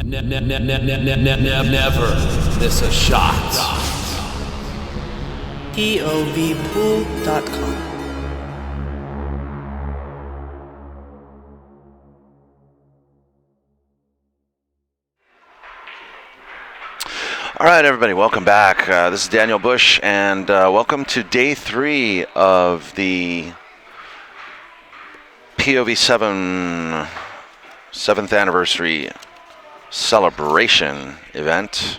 Never miss a shot. POVPOOL.com. All right, everybody, welcome back. This is Daniel Busch, and welcome to day 3 of the POV7 7th anniversary celebration event.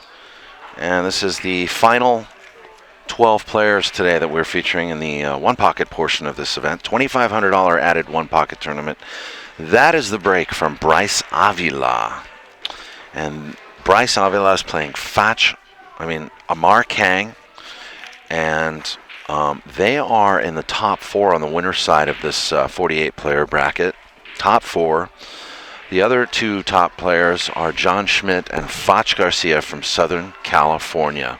And this is the final 12 players today that we're featuring in the one pocket portion of this event. $2,500 added one pocket tournament. That is the break from Bryce AVILA. And Bryce AVILA is playing Amar KANG, and they are in the top 4 on the winner's side of this 48-player bracket. Top 4. The other 2 top players are John Schmidt and Foch Garcia from Southern California.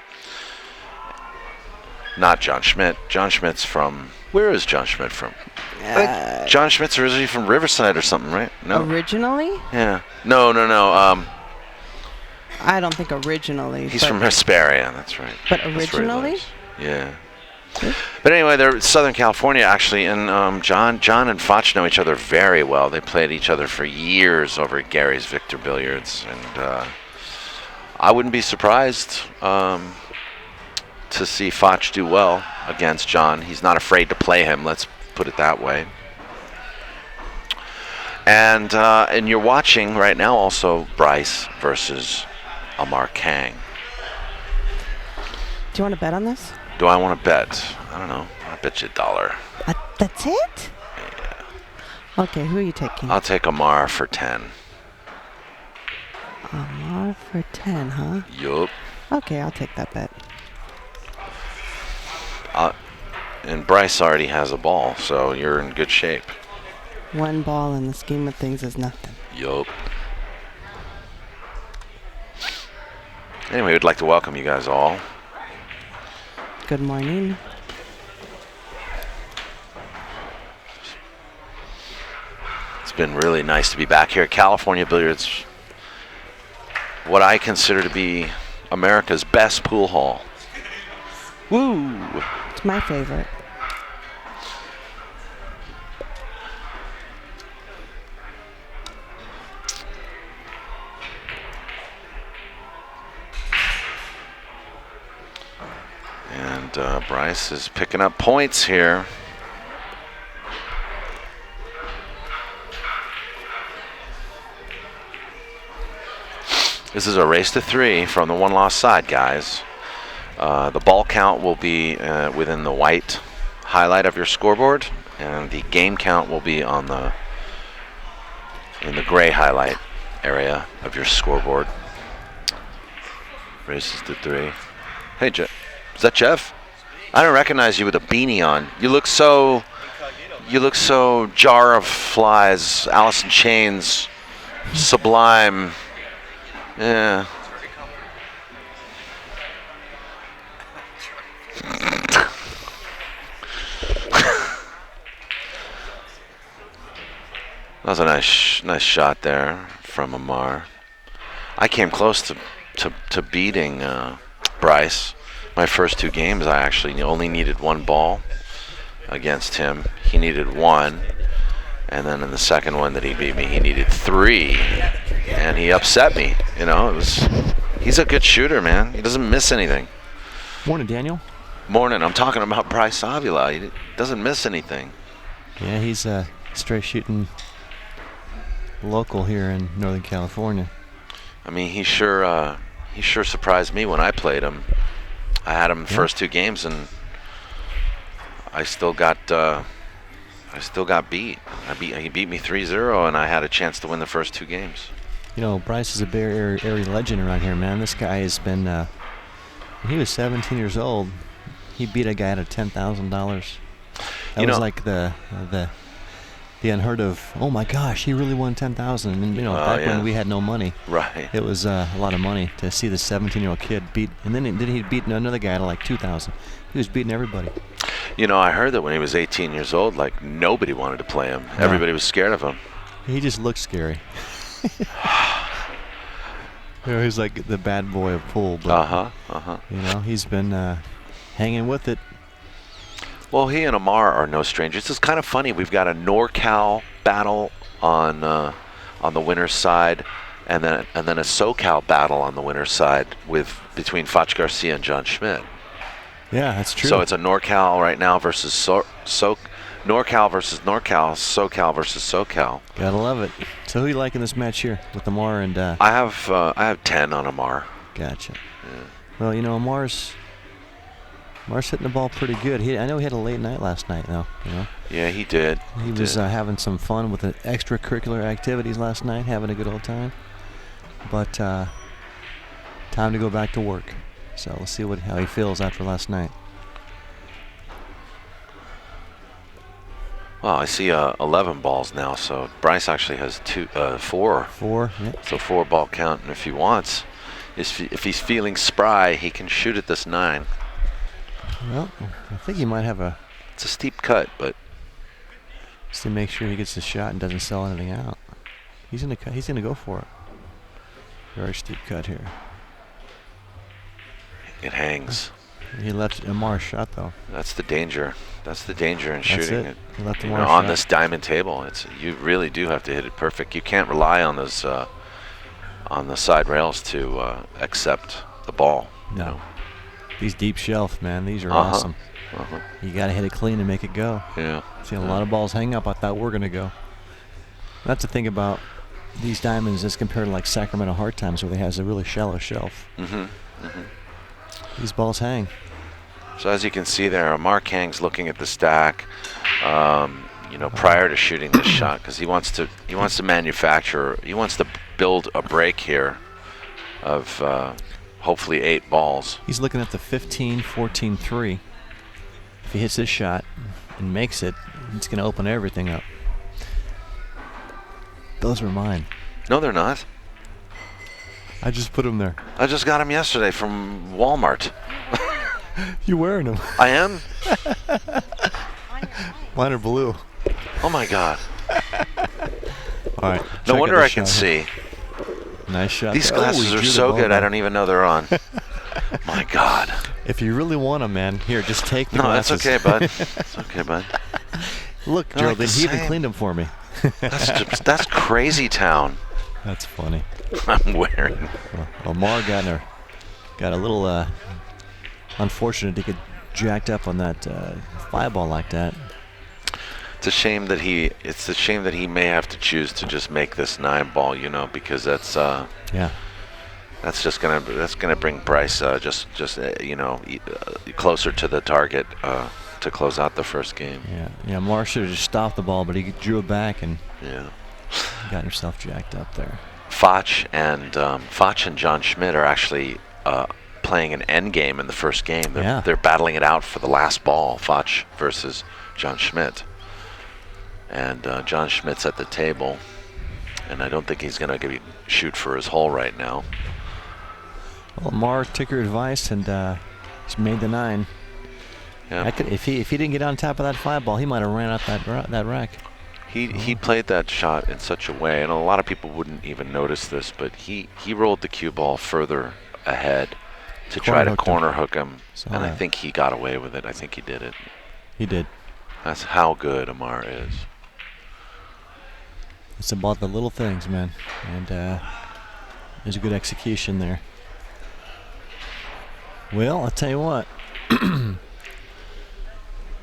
Not John Schmidt. John Schmidt's from... Where is John Schmidt from? John Schmidt's originally from Riverside or something, right? No. Originally? Yeah. No. I don't think originally. He's from Hesperia, that's right. But originally? Yeah. But anyway, they're Southern California, actually, and John and Foch know each other very well. They played each other for years over at Gary's Victor Billiards, and I wouldn't be surprised to see Foch do well against John. He's not afraid to play him, let's put it that way. And you're watching right now also Bryce versus Amar KANG. Do you want to bet on this? Do I want to bet? I don't know. I'll bet you $1. That's it? Yeah. Okay, who are you taking? I'll take Amar for 10. Amar for 10, huh? Yup. Okay, I'll take that bet. And Bryce already has a ball, so you're in good shape. One ball in the scheme of things is nothing. Yup. Anyway, we'd like to welcome you guys all. Good morning. It's been really nice to be back here at California Billiards. What I consider to be America's best pool hall. Woo! It's my favorite. And Bryce is picking up points here. This is a race to 3 from the one-loss side, guys. The ball count will be within the white highlight of your scoreboard, and the game count will be in the gray highlight area of your scoreboard. Races to 3. Hey, Jeff. Is that Jeff? I don't recognize you with a beanie on. You look so Jar of Flies, Alice in Chains, Sublime. Yeah. That was a nice shot there from Amar. I came close to beating Bryce. My first 2 games, I actually only needed 1 ball against him. He needed 1. And then in the second one that he beat me, he needed 3. And he upset me. You know, he's a good shooter, man. He doesn't miss anything. Morning, Daniel. Morning. I'm talking about Bryce AVILA. He doesn't miss anything. Yeah, he's a straight shooting local here in Northern California. I mean, he sure surprised me when I played him. I had him the first 2 games, and I still got beat. He beat me 3-0, and I had a chance to win the first 2 games. You know, Bryce is a very area legend around here, man. This guy has been. When he was 17 years old, he beat a guy out of $10,000. That was like the unheard of. Oh my gosh, he really won $10,000. And back when we had no money, right? It was a lot of money to see this 17-year-old kid beat. And then he beat another guy to like $2,000. He was beating everybody. You know, I heard that when he was 18 years old, like nobody wanted to play him. Everybody was scared of him. He just looked scary. You know, he's like the bad boy of pool. But, you know, he's been hanging with it. Well, he and Amar are no strangers. It's kind of funny. We've got a NorCal battle on the winner's side, and then a SoCal battle on the winner's side between Foch Garcia and John Schmidt. Yeah, that's true. So it's a NorCal right now versus NorCal versus NorCal, SoCal versus SoCal. Gotta love it. So who you like in this match here with Amar and? I have 10 on Amar. Gotcha. Yeah. Well, you know, Amar's hitting the ball pretty good. I know he had a late night last night, though. You know. Yeah, he did. He was having some fun with the extracurricular activities last night, having a good old time. But time to go back to work. So let's see how he feels after last night. Well, I see 11 balls now, so Bryce actually has 4. 4, yep. So 4-ball count, and if he wants, if he's feeling spry, he can shoot at this 9. Well, I think he might have It's a steep cut, but just to make sure he gets the shot and doesn't sell anything out. He's gonna go for it. Very steep cut here. it hangs. He left Amar shot though. That's the danger. That's the danger in shooting it. He left You Amar know, on shot. this diamond table, you really do have to hit it perfect. You can't rely on those on the side rails to accept the ball. No. You know? These deep shelf, man, these are awesome. You got to hit it clean and make it go. Yeah. Seen a lot of balls hang up. I thought we're gonna go. That's the thing about these diamonds as compared to like Sacramento Hard Times, where they has a really shallow shelf. These balls hang. So as you can see there, Amar Kang's looking at the stack, you know, prior to shooting this shot, because he wants to manufacture, he wants to build a break here of hopefully 8 balls. He's looking at the 15-14-3. If he hits this shot and makes it, it's going to open everything up. Those are mine. No, they're not. I just put them there. I just got them yesterday from Walmart. You wearing them? I am? Mine are blue. Oh my God. All right. No wonder I can see. Nice shot. These Oh, glasses he are drew the so ball good, down. I don't even know they're on. My God. If you really want them, man, here, just take the No, glasses. that's okay, bud. It's okay, bud. Look, They're like Geraldine, the he even same. cleaned them for me. That's crazy town. That's funny. I'm wearing. Well, Amar got a little unfortunate to get jacked up on that 5-ball like that. It's a shame that he may have to choose to just make this 9-ball, you know, because that's gonna bring Bryce you know, closer to the target to close out the first game. Yeah. Amar should have just stopped the ball, but he drew it back and Yeah. got himself jacked up there. Foch and John Schmidt are actually playing an end game in the first game. They're battling it out for the last ball, Foch versus John Schmidt. And John Schmidt's at the table, and I don't think he's going to shoot for his hole right now. Well, Amar took your advice and he's made the 9. Yeah. If he didn't get on top of that 5-ball, he might have ran out that rack. He played that shot in such a way, and a lot of people wouldn't even notice this, but he rolled the cue ball further ahead to try to corner hook him, and I think he got away with it. I think he did it. He did. That's how good Amar is. It's about the little things, man, and there's a good execution there. Well, I'll tell you what.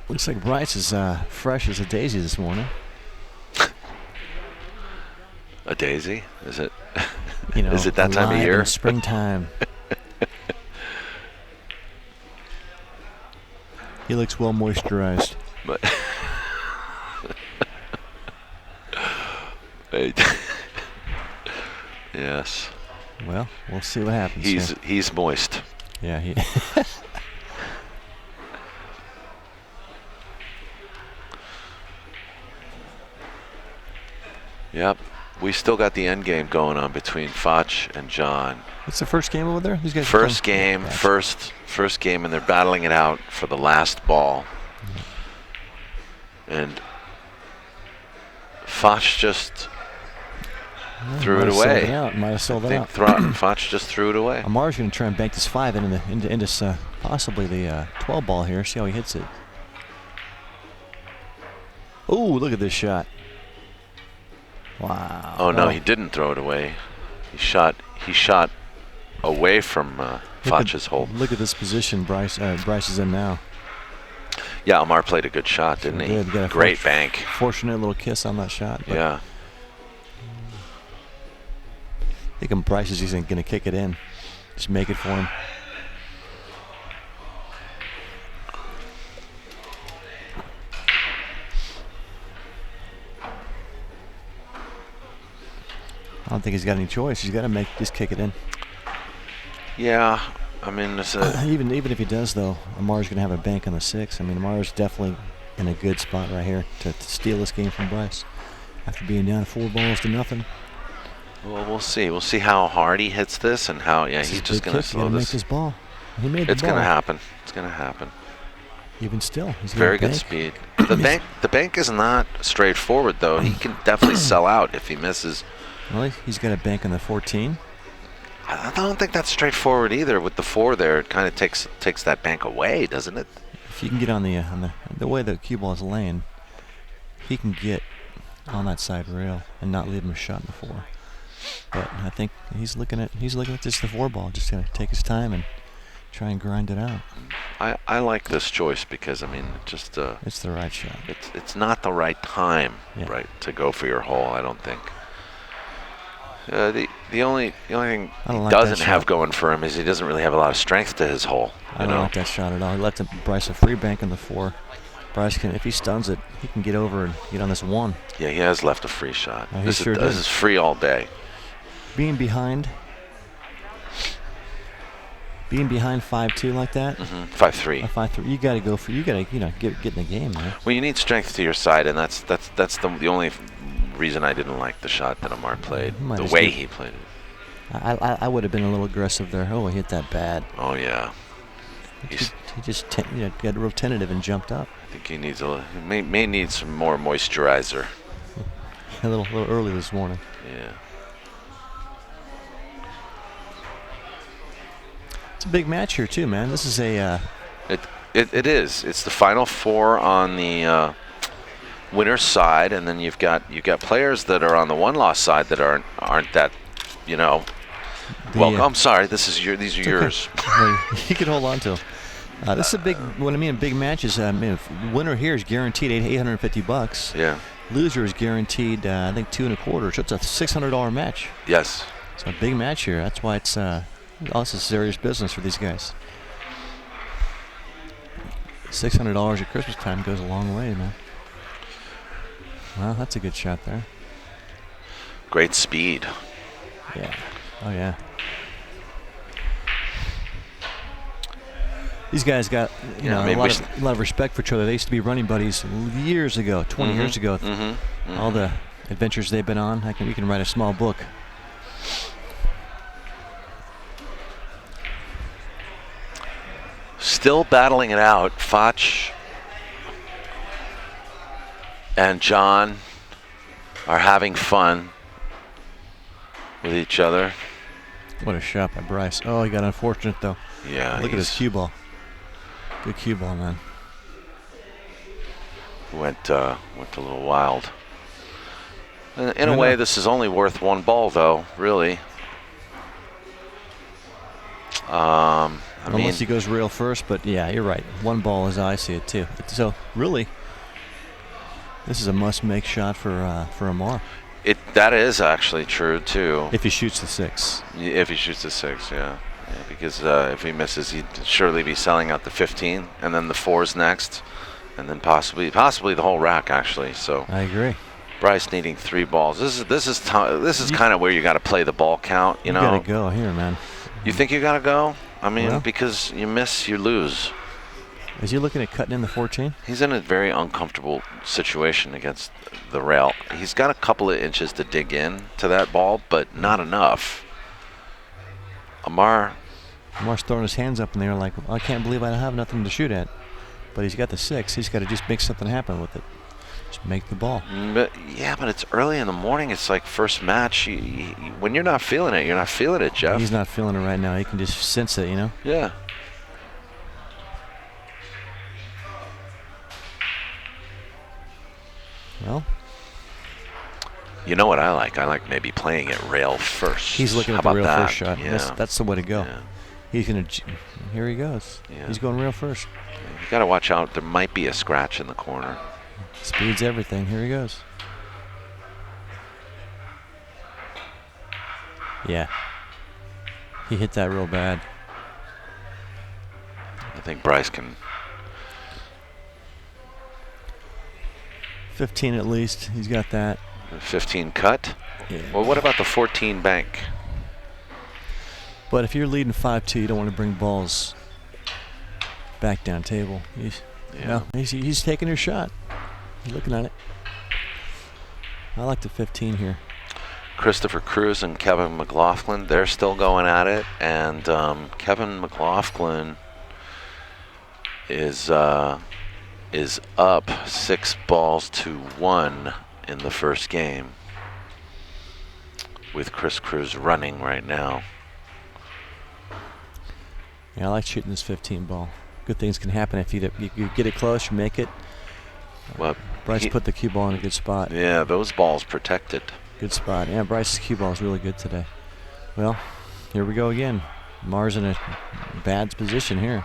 Looks like Bryce is fresh as a daisy this morning. A daisy? Is it? You know, is it that time of alive year? in springtime. He looks well moisturized. But yes. Well, we'll see what happens. He's moist. Yeah, he. Yep. We still got the end game going on between Foch and John. It's the first game over there. These guys. First game, first game, and they're battling it out for the last ball. And Foch just threw it away. Might have sold it out. Foch just threw it away. Amar's going to try and bank this 5 into possibly the 12 ball here. See how he hits it. Oh, look at this shot. Wow. Oh no, he didn't throw it away. He shot away from Foch's hole. Look at this position Bryce is in now. Yeah, Amar played a good shot, didn't he? Got a Great bank. Fortunate little kiss on that shot. Yeah. I think Bryce is going to kick it in. Just make it for him. I don't think he's got any choice. He's got to just kick it in. Yeah, I mean, it's even if he does, though, Amar's going to have a bank on the 6. I mean, Amar's definitely in a good spot right here to steal this game from Bryce after being down 4 balls to nothing. Well, we'll see. We'll see how hard he hits this and how. Yeah, he's just going to slow this. Make this ball. He made the ball. It's going to happen. It's going to happen. Even still, he's very good speed. The bank is not straightforward though. He can definitely sell out if he misses. Well, he's got a bank on the 14. I don't think that's straightforward either. With the 4 there, it kind of takes that bank away, doesn't it? If you can get on the way the cue ball is laying, he can get on that side rail and not leave him a shot in the 4. But I think he's looking at just the 4 ball, just gonna take his time and try and grind it out. I like this choice because I mean, just it's the right shot. It's not the right time, right, to go for your hole. I don't think. The only thing he doesn't have going for him is he doesn't really have a lot of strength to his hole. I don't like that shot at all. He left Bryce a free bank in the 4. Bryce can, if he stuns it, he can get over and get on this 1. Yeah, he has left a free shot. This is free all day. Being behind 5-2 like that. 5-3. 5-3. You got to go for. You got to get in the game, man. Well, you need strength to your side, and that's the only reason I didn't like the shot that Amar played. The way he played it. I would have been a little aggressive there. Oh, he hit that bad. Oh yeah. He just got real tentative and jumped up. I think he needs may need some more moisturizer. A little early this morning. Yeah. It's a big match here too, man. This is a. It is. It's the final 4 on the winner's side, and then you've got players that are on the 1-loss side that aren't that, well, I'm sorry. These are yours. You can hold on to them. This is a big. What I mean, big matches. Winner here is guaranteed $850. Yeah. Loser is guaranteed, I think, $2.25. So it's a $600 match. Yes. It's a big match here. That's why it's. This is serious business for these guys. $600 at Christmas time goes a long way, man. Well, that's a good shot there. Great speed. Yeah. Oh, yeah. These guys got a lot of respect for each other. They used to be running buddies years ago, 20 years ago. All the adventures they've been on. We can write a small book. Still battling it out. Foch and John are having fun with each other. What a shot by Bryce. Oh, he got unfortunate, though. Yeah. Look at his cue ball. Good cue ball, man. Went a little wild. In a way, this is only worth 1 ball, though, really. Unless he goes rail first, but yeah, you're right. 1 ball as I see it too. So really, this is a must-make shot for Amar. That is actually true too. If he shoots the 6. If he shoots the 6, yeah. Because if he misses, he'd surely be selling out the 15, and then the 4's next, and then possibly the whole rack actually. So I agree. Bryce needing 3 balls. This is kind of where you got to play the ball count. You know. You gotta go here, man. You think you gotta go? I mean, because you miss, you lose. Is he looking at cutting in the 14? He's in a very uncomfortable situation against the rail. He's got a couple of inches to dig in to that ball, but not enough. Amar's throwing his hands up in the air like, I can't believe I have nothing to shoot at. But he's got the 6. He's got to just make something happen with it. Just make the ball. But, yeah, but it's early in the morning. It's like first match. When you're not feeling it, you're not feeling it, Jeff. He's not feeling it right now. He can just sense it, you know? Yeah. Well, you know what I like? I like maybe playing it rail first. he's looking How at the about rail that? first shot. Yeah. That's the way to go. Yeah. He's going to... Here he goes. Yeah. He's going rail first. You got to watch out. There might be a scratch in the corner. Speed's everything. Here he goes. Yeah. He hit that real bad. I think Bryce can. 15 at least. He's got that. 15 cut. Yeah. Well, what about the 14 bank? But if you're leading 5-2, you don't want to bring balls back down table. He's taking your shot. He's looking at it. I like the 15 here. Christopher Cruz and Kevin McLaughlin, they're still going at it, and Kevin McLaughlin is up 6-1 in the first game, with Chris Cruz running right now. Yeah, I like shooting this 15 ball. Good things can happen if you get it close, you make it. Well, Bryce put the cue ball in a good spot. Yeah, those balls protected. Good spot. Yeah, Bryce's cue ball is really good today. Well, here we go again. Mar's in a bad position here.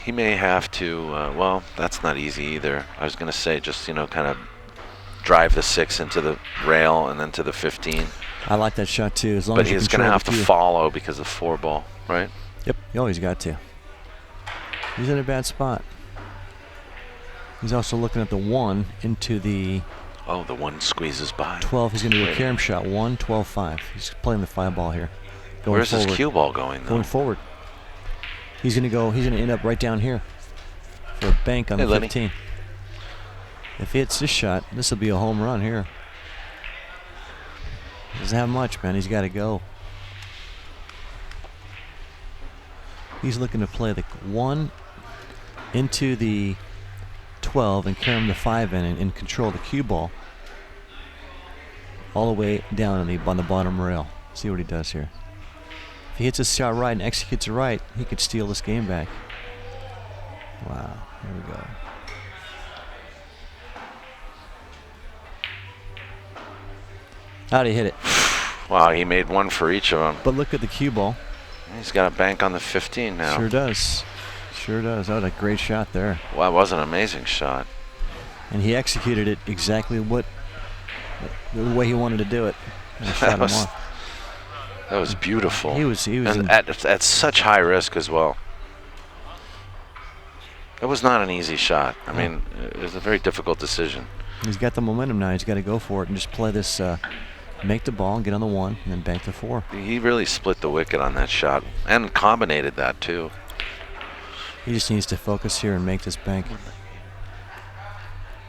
He may have to, well, that's not easy either. I was going to say just, kind of drive the 6 into the rail and then to the 15. I like that shot too. As long But as you he's going to control have the to cue. follow because of 4 ball, right? Yep, you always got to. He's in a bad spot. He's also looking at the 1 into the Oh, the 1 squeezes by. 12. He's going to do a carom shot. 1, 12, 5. He's playing the 5 ball here. Going Where's forward. his cue ball going, though? Going forward. He's going to end up right down here for a bank on Hey, the Lenny. 15. If he hits this shot, this will be a home run here. Doesn't have much, man. He's got to go. He's looking to play the 1 into the 12 and carry the 5 in and control the cue ball all the way down on the bottom rail. See what he does here. If he hits his shot right and executes it right, he could steal this game back. Wow, here we go. How'd he hit it? Wow, he made 1 for each of them. But look at the cue ball. He's got a bank on the 15 now. Sure does. Sure does. That was a great shot there. Wow, that was an amazing shot. And he executed it exactly the way he wanted to do it. And shot That him was, off. that was beautiful. He was and in, at such high risk as well. It was not an easy shot. I mean, it was a very difficult decision. he's got the momentum now. He's got to go for it and just play this, make the ball and get on the 1 and then bank the 4. He really split the wicket on that shot and combinated that too. He just needs to focus here and make this bank.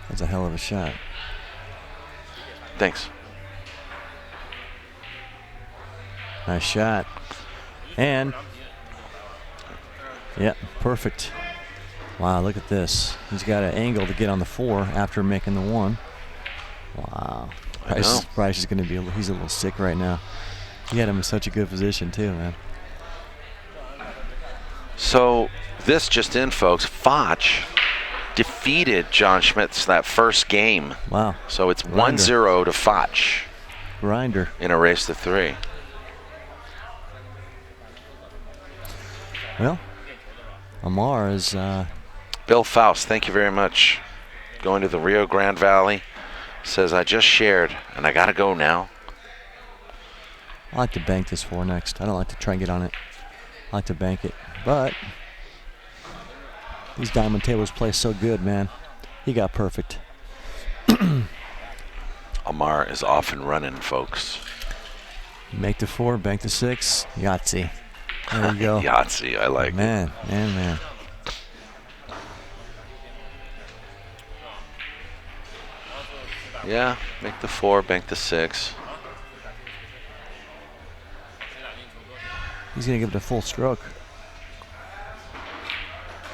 That's a hell of a shot. Thanks. Nice shot. And, yeah, perfect. Wow, look at this. He's got an angle to get on the 4 after making the 1. Wow. I know. Bryce is going to be, he's a little sick right now. He had him in such a good position too, man. So this just in, folks. Foch defeated John Schmitz that first game. Wow. So it's Grinder. 1-0 to Foch Grinder. in a race to 3. Well, Amar is, Bill Faust, thank you very much. Going to the Rio Grande Valley. Says, I just shared, and I got to go now. I like to bank this 4 next. I don't like to try and get on it. I like to bank it. But these diamond tables play so good, man. He got perfect. Amar is off and running, folks. Make the 4, bank the 6. Yahtzee. There we go. Yahtzee, I like it. Man. Yeah, make the 4, bank the 6. He's going to give it a full stroke.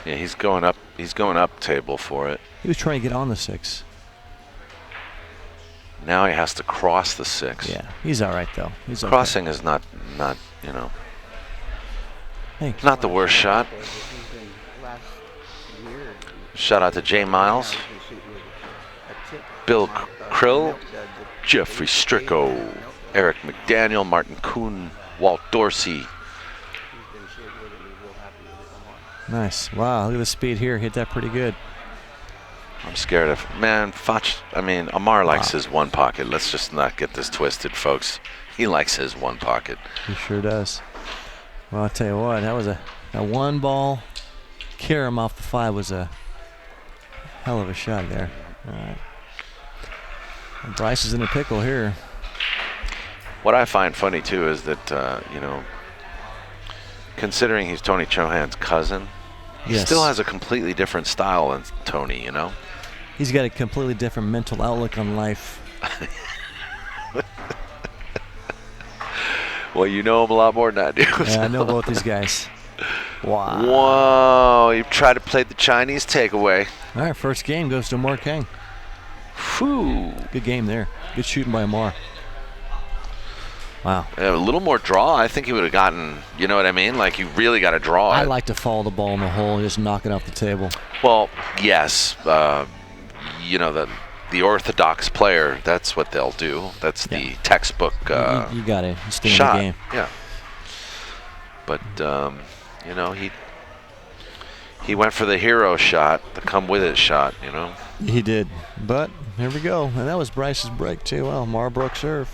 Yeah, he's going up He's going up table for it. He was trying to get on the 6. Now he has to cross the 6. Yeah, he's all right though. He's okay. Crossing is not you know, Hey, not the worst shot. Shout out to Jay Miles, Bill Krill, Jeffrey Stricko, Eric McDaniel, Martin Kuhn, Walt Dorsey. nice. Wow, look at the speed here. Hit that pretty good. I'm scared of, man, Amar likes his one pocket. Let's just not get this twisted, folks. He likes his one pocket. He sure does. Well, I'll tell you what, that was a one ball carry him off the 5 was a hell of a shot there. All right. And Bryce is in a pickle here. What I find funny too is that you know, considering he's Tony Chohan's cousin, he Yes. still has a completely different style than Tony. You know. He's got a completely different mental outlook on life. Well, you know him a lot more than I do. Yeah, I know both these guys. Wow. Whoa! You try to play the Chinese takeaway. All right, first game goes to Amar Kang. Whew. Good game there. Good shooting by Amar. Wow. A little more draw. I think he would have gotten. You know what I mean? Like you really got to draw I it. like to follow the ball in the hole and just knock it off the table. Well, yes. You know the orthodox player. That's what they'll do. That's the textbook You got it. Stay shot. in the game. Yeah. But you know he went for the hero shot, the come with it shot. You know. He did. But here we go. And that was Bryce's break too. Well, Amar broke serve.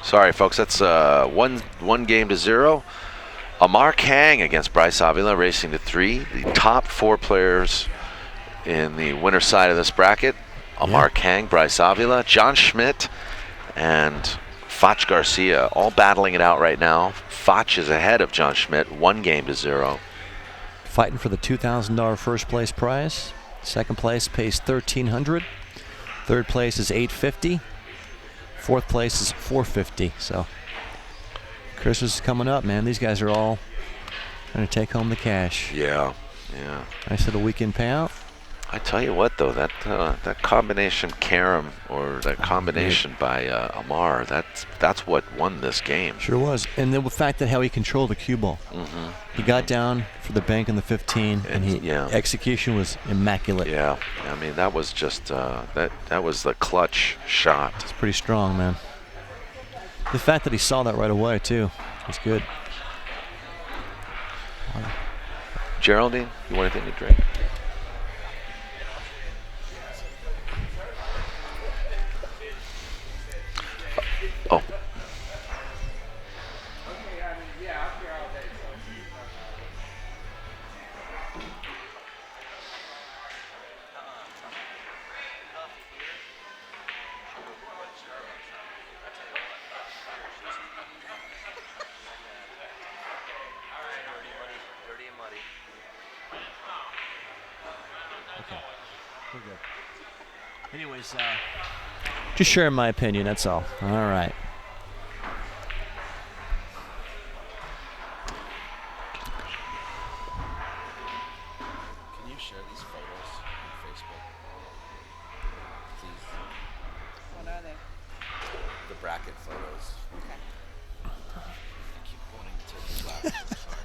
Sorry, folks. That's one game to 0. Amar Kang against Bryce Avila, racing to 3. The top 4 players in the winner side of this bracket: Amar Kang, Bryce Avila, John Schmidt, and Foch Garcia, all battling it out right now. Foch is ahead of John Schmidt, 1 game to 0. Fighting for the $2,000 first place prize. Second place pays $1,300. Third place is $850. Fourth place is $450. So Christmas is coming up, man. These guys are all trying to take home the cash. Yeah. Nice little weekend payout. I tell you what, though, that combination carom or that combination by Amar, that's what won this game. Sure was. And the fact that how he controlled the cue ball. He got down for the bank in the 15, and execution was immaculate. Yeah, I mean that was just that was the clutch shot. It's pretty strong, man. The fact that he saw that right away too was good. Geraldine, you want anything to drink? Oh. We're good. Anyways, just sharing my opinion, that's all. All right. Can you share these photos on Facebook? Please. What are they? The bracket photos. I keep wanting to take these glasses. Sorry.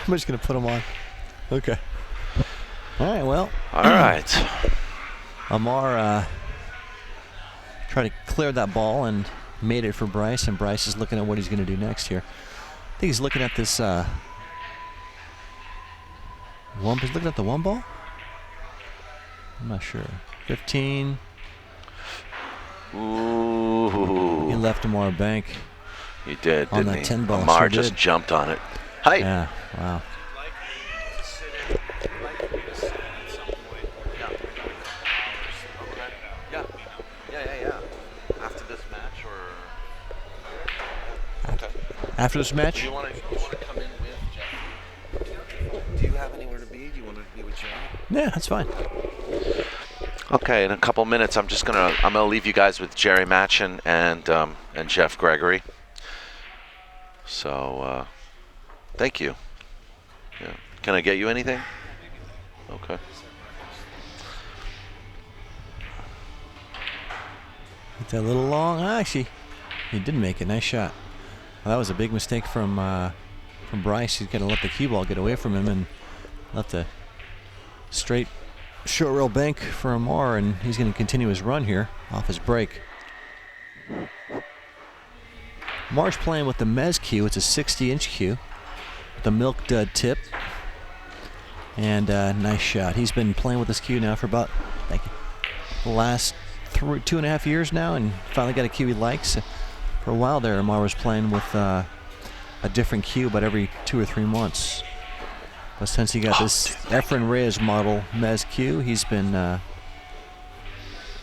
I'm just going to put them on. Okay. All right, well. All right. Amar tried to clear that ball and made it for Bryce, and Bryce is looking at what he's going to do next here. I think he's looking at this he's looking at the 1 ball? I'm not sure. 15. Ooh. He left Amar bank. He did, on didn't that he? 10 ball. Amar Sure just did. jumped on it. Hi. Yeah, wow. Yeah. After this match, or okay. After this match? Do you want to come in with Jeff? Do you have anywhere to be? Do you want to be with Jeff? Yeah, that's fine. Okay, in a couple minutes, I'm gonna leave you guys with Jerry Matchin and Jeff Gregory. So, thank you. Yeah. Can I get you anything? Okay. Hit that a little long. Actually, he did make it. Nice shot. Well, that was a big mistake from Bryce. He's going to let the cue ball get away from him and left a straight short rail bank for Amar, and he's going to continue his run here off his break. Amar's playing with the Mez cue. It's a 60-inch cue. The milk dud tip. And nice shot. He's been playing with this cue now for about the last 2.5 years now, and finally got a cue he likes. For a while there, Amar was playing with a different cue about every 2 or 3 months. But since he got this Efren Reyes model Mez cue, he's been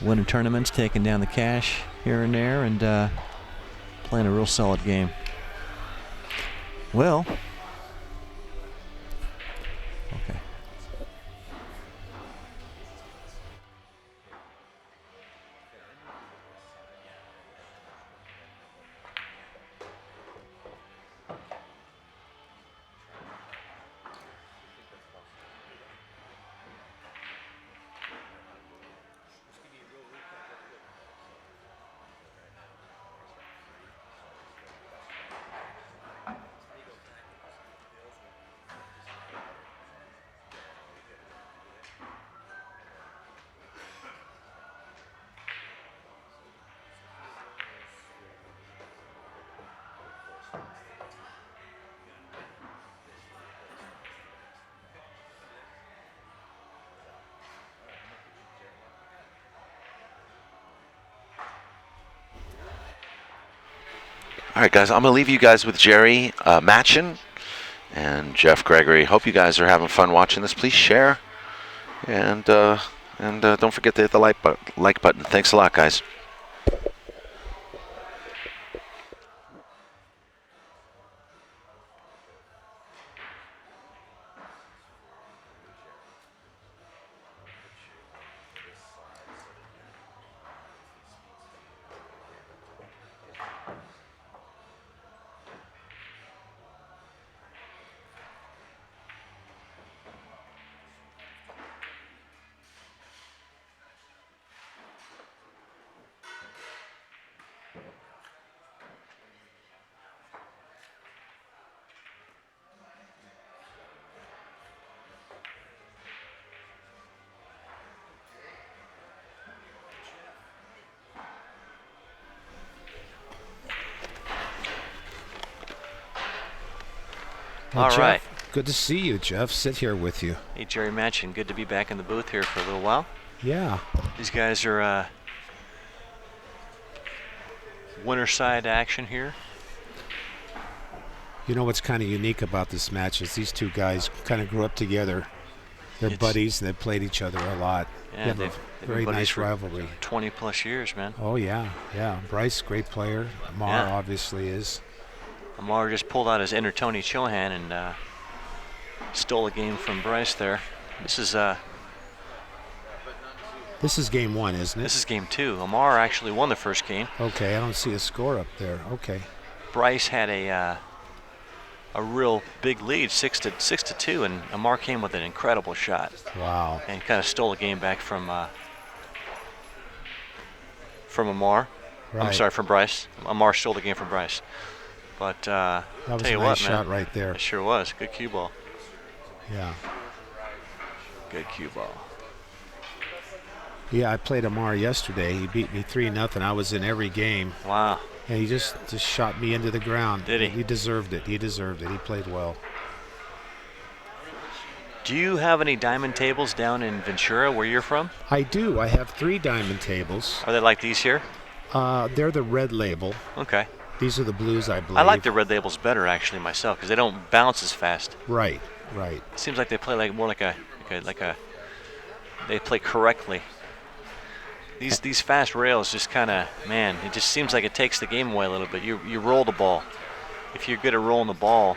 winning tournaments, taking down the cash here and there, and playing a real solid game. Well, okay. All right, guys, I'm going to leave you guys with Jerry Matchin and Jeff Gregory. Hope you guys are having fun watching this. Please share, and don't forget to hit the like button. Thanks a lot, guys. Well, All Jeff, right. Good to see you, Jeff. Sit here with you. Hey, Jerry Matchin, good to be back in the booth here for a little while. Yeah. These guys are winter side action here. You know what's kind of unique about this match is these two guys kind of grew up together. They're buddies, and they've played each other a lot. Yeah, they have they've a very been buddies nice for rivalry. 20 plus years, man. Oh, yeah, yeah. Bryce, great player. Amar obviously is. Amar just pulled out his inner Tony Chohan and stole a game from Bryce there. This is game one, isn't it? This is game two. Amar actually won the first game. Okay, I don't see a score up there. Okay. Bryce had a real big lead, 6-2, and Amar came with an incredible shot. Wow. And kind of stole a game back from Amar. Right. I'm sorry, from Bryce. Amar stole the game from Bryce. But that was tell you a nice what, shot man, right there. it sure was. Good cue ball. Yeah. Good cue ball. Yeah, I played Amar yesterday. He beat me 3-0. I was in every game. Wow. And he just shot me into the ground. Did he? He deserved it. He deserved it. He played well. Do you have any diamond tables down in Ventura where you're from? I do. I have 3 diamond tables. Are they like these here? They're the red label. Okay. These are the blues, I believe. I like the red labels better actually myself because they don't bounce as fast. Right, right. It seems like they play like more like a they play correctly. These fast rails just kind of, man, it just seems like it takes the game away a little bit. You roll the ball. If you're good at rolling the ball,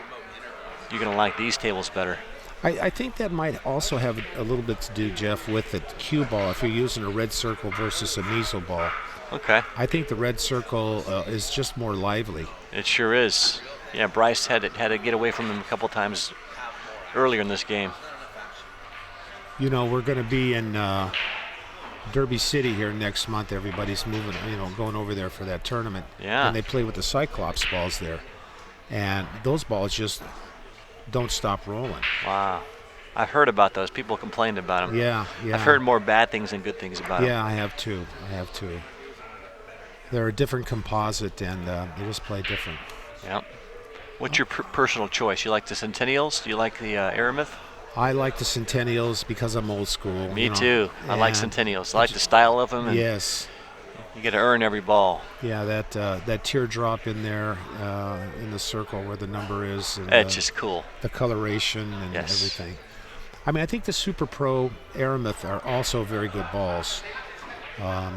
you're gonna like these tables better. I think that might also have a little bit to do, Jeff, with the cue ball. If you're using a red circle versus a measle ball. Okay. I think the red circle is just more lively. It sure is. Yeah, Bryce had to get away from him a couple times earlier in this game. You know, we're going to be in Derby City here next month. Everybody's moving, going over there for that tournament. Yeah. And they play with the Cyclops balls there. And those balls just don't stop rolling. Wow. I've heard about those. People complained about them. Yeah. I've heard more bad things than good things about them. Yeah, I have too. They're a different composite, and they just play different. Yep. What's your personal choice? You like the Centennials? Do you like the Aramith? I like the Centennials because I'm old school. Me too. I like Centennials. I like the style of them. And yes. You get to earn every ball. Yeah, that teardrop in there in the circle where the number is. And, it's just cool. The coloration and everything. I mean, I think the Super Pro Aramith are also very good balls. The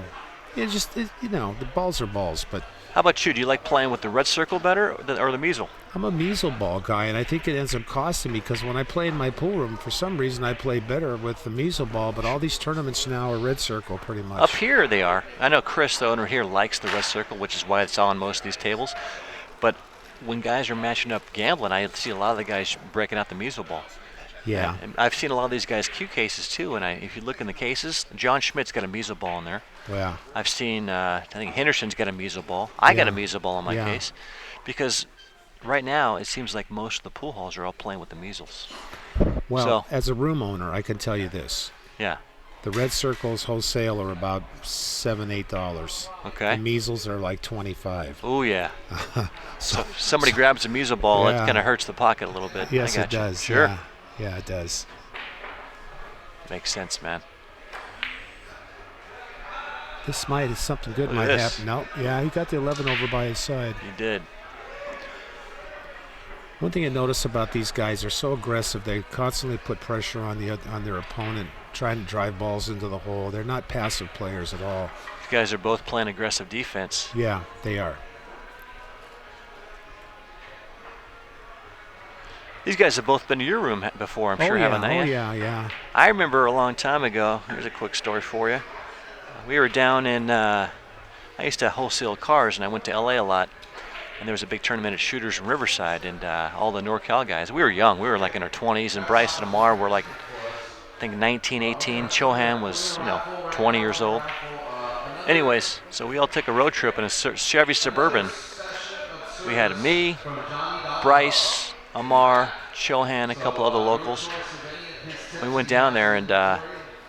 balls are balls, but. How about you? Do you like playing with the red circle better or the measle? I'm a measle ball guy, and I think it ends up costing me because when I play in my pool room, for some reason I play better with the measle ball, but all these tournaments now are red circle pretty much. Up here they are. I know Chris, the owner here, likes the red circle, which is why it's on most of these tables. But when guys are matching up gambling, I see a lot of the guys breaking out the measle ball. Yeah. And I've seen a lot of these guys cue cases too, and if you look in the cases, John Schmidt's got a measle ball in there. Yeah. I've seen, I think Henderson's got a measle ball. I got a measle ball in my case, because right now it seems like most of the pool halls are all playing with the measles. Well, as a room owner, I can tell you this. Yeah. The red circles wholesale are about $7-8. Okay. The measles are like $25. Oh yeah. So if somebody grabs a measle ball, it kind of hurts the pocket a little bit. Yes, it does. Sure. Yeah, it does. Makes sense, man. Something good might happen. No, yeah, he got the 11 over by his side. He did. One thing I notice about these guys, they're so aggressive. They constantly put pressure on their opponent, trying to drive balls into the hole. They're not passive players at all. These guys are both playing aggressive defense. Yeah, they are. These guys have both been to your room before, I'm sure, haven't they? Oh, yeah. I remember a long time ago, here's a quick story for you. We were down in, I used to wholesale cars, and I went to LA a lot. And there was a big tournament at Shooters in Riverside, and all the NorCal guys, we were young. We were like in our 20s, and Bryce and Amar were like, I think 19, 18. Chohan was, 20 years old. Anyways, so we all took a road trip in a Chevy Suburban. We had me, Bryce, Amar, Chohan, a couple other locals. We went down there and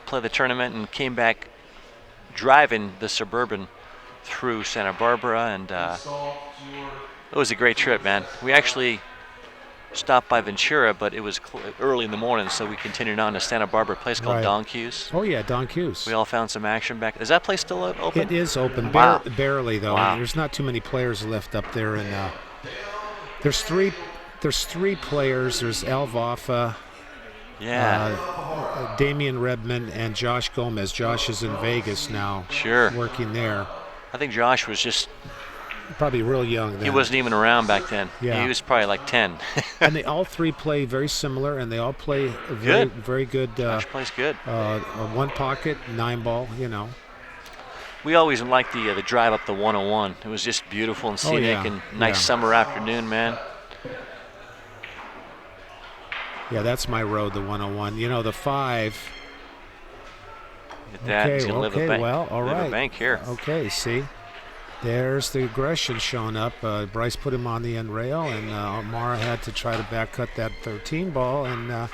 played the tournament and came back driving the Suburban through Santa Barbara, and it was a great trip, man. We actually stopped by Ventura, but it was early in the morning, so we continued on to Santa Barbara, a place called Don Q's. Oh, yeah, Don Q's. We all found some action back. Is that place still open? It is open, Wow. barely, though. Wow. There's not too many players left up there, and there's three players. There's Al Vafa, Damian Redman, and Josh Gomez. Josh is in Vegas now, working there. I think Josh was just probably real young then. He wasn't even around back then. Yeah. He was probably like 10. And they all three play very similar, and they all play very good. Josh plays good. One pocket, 9-ball, We always liked the drive up the 101. It was just beautiful and scenic and nice summer afternoon, man. Yeah, that's my road, the 101. The 5. Look at that. He's gonna live a bank. Well, all right. Live a bank here. Okay, see. There's the aggression showing up. Bryce put him on the end rail, and Amara had to try to back cut that 13 ball, and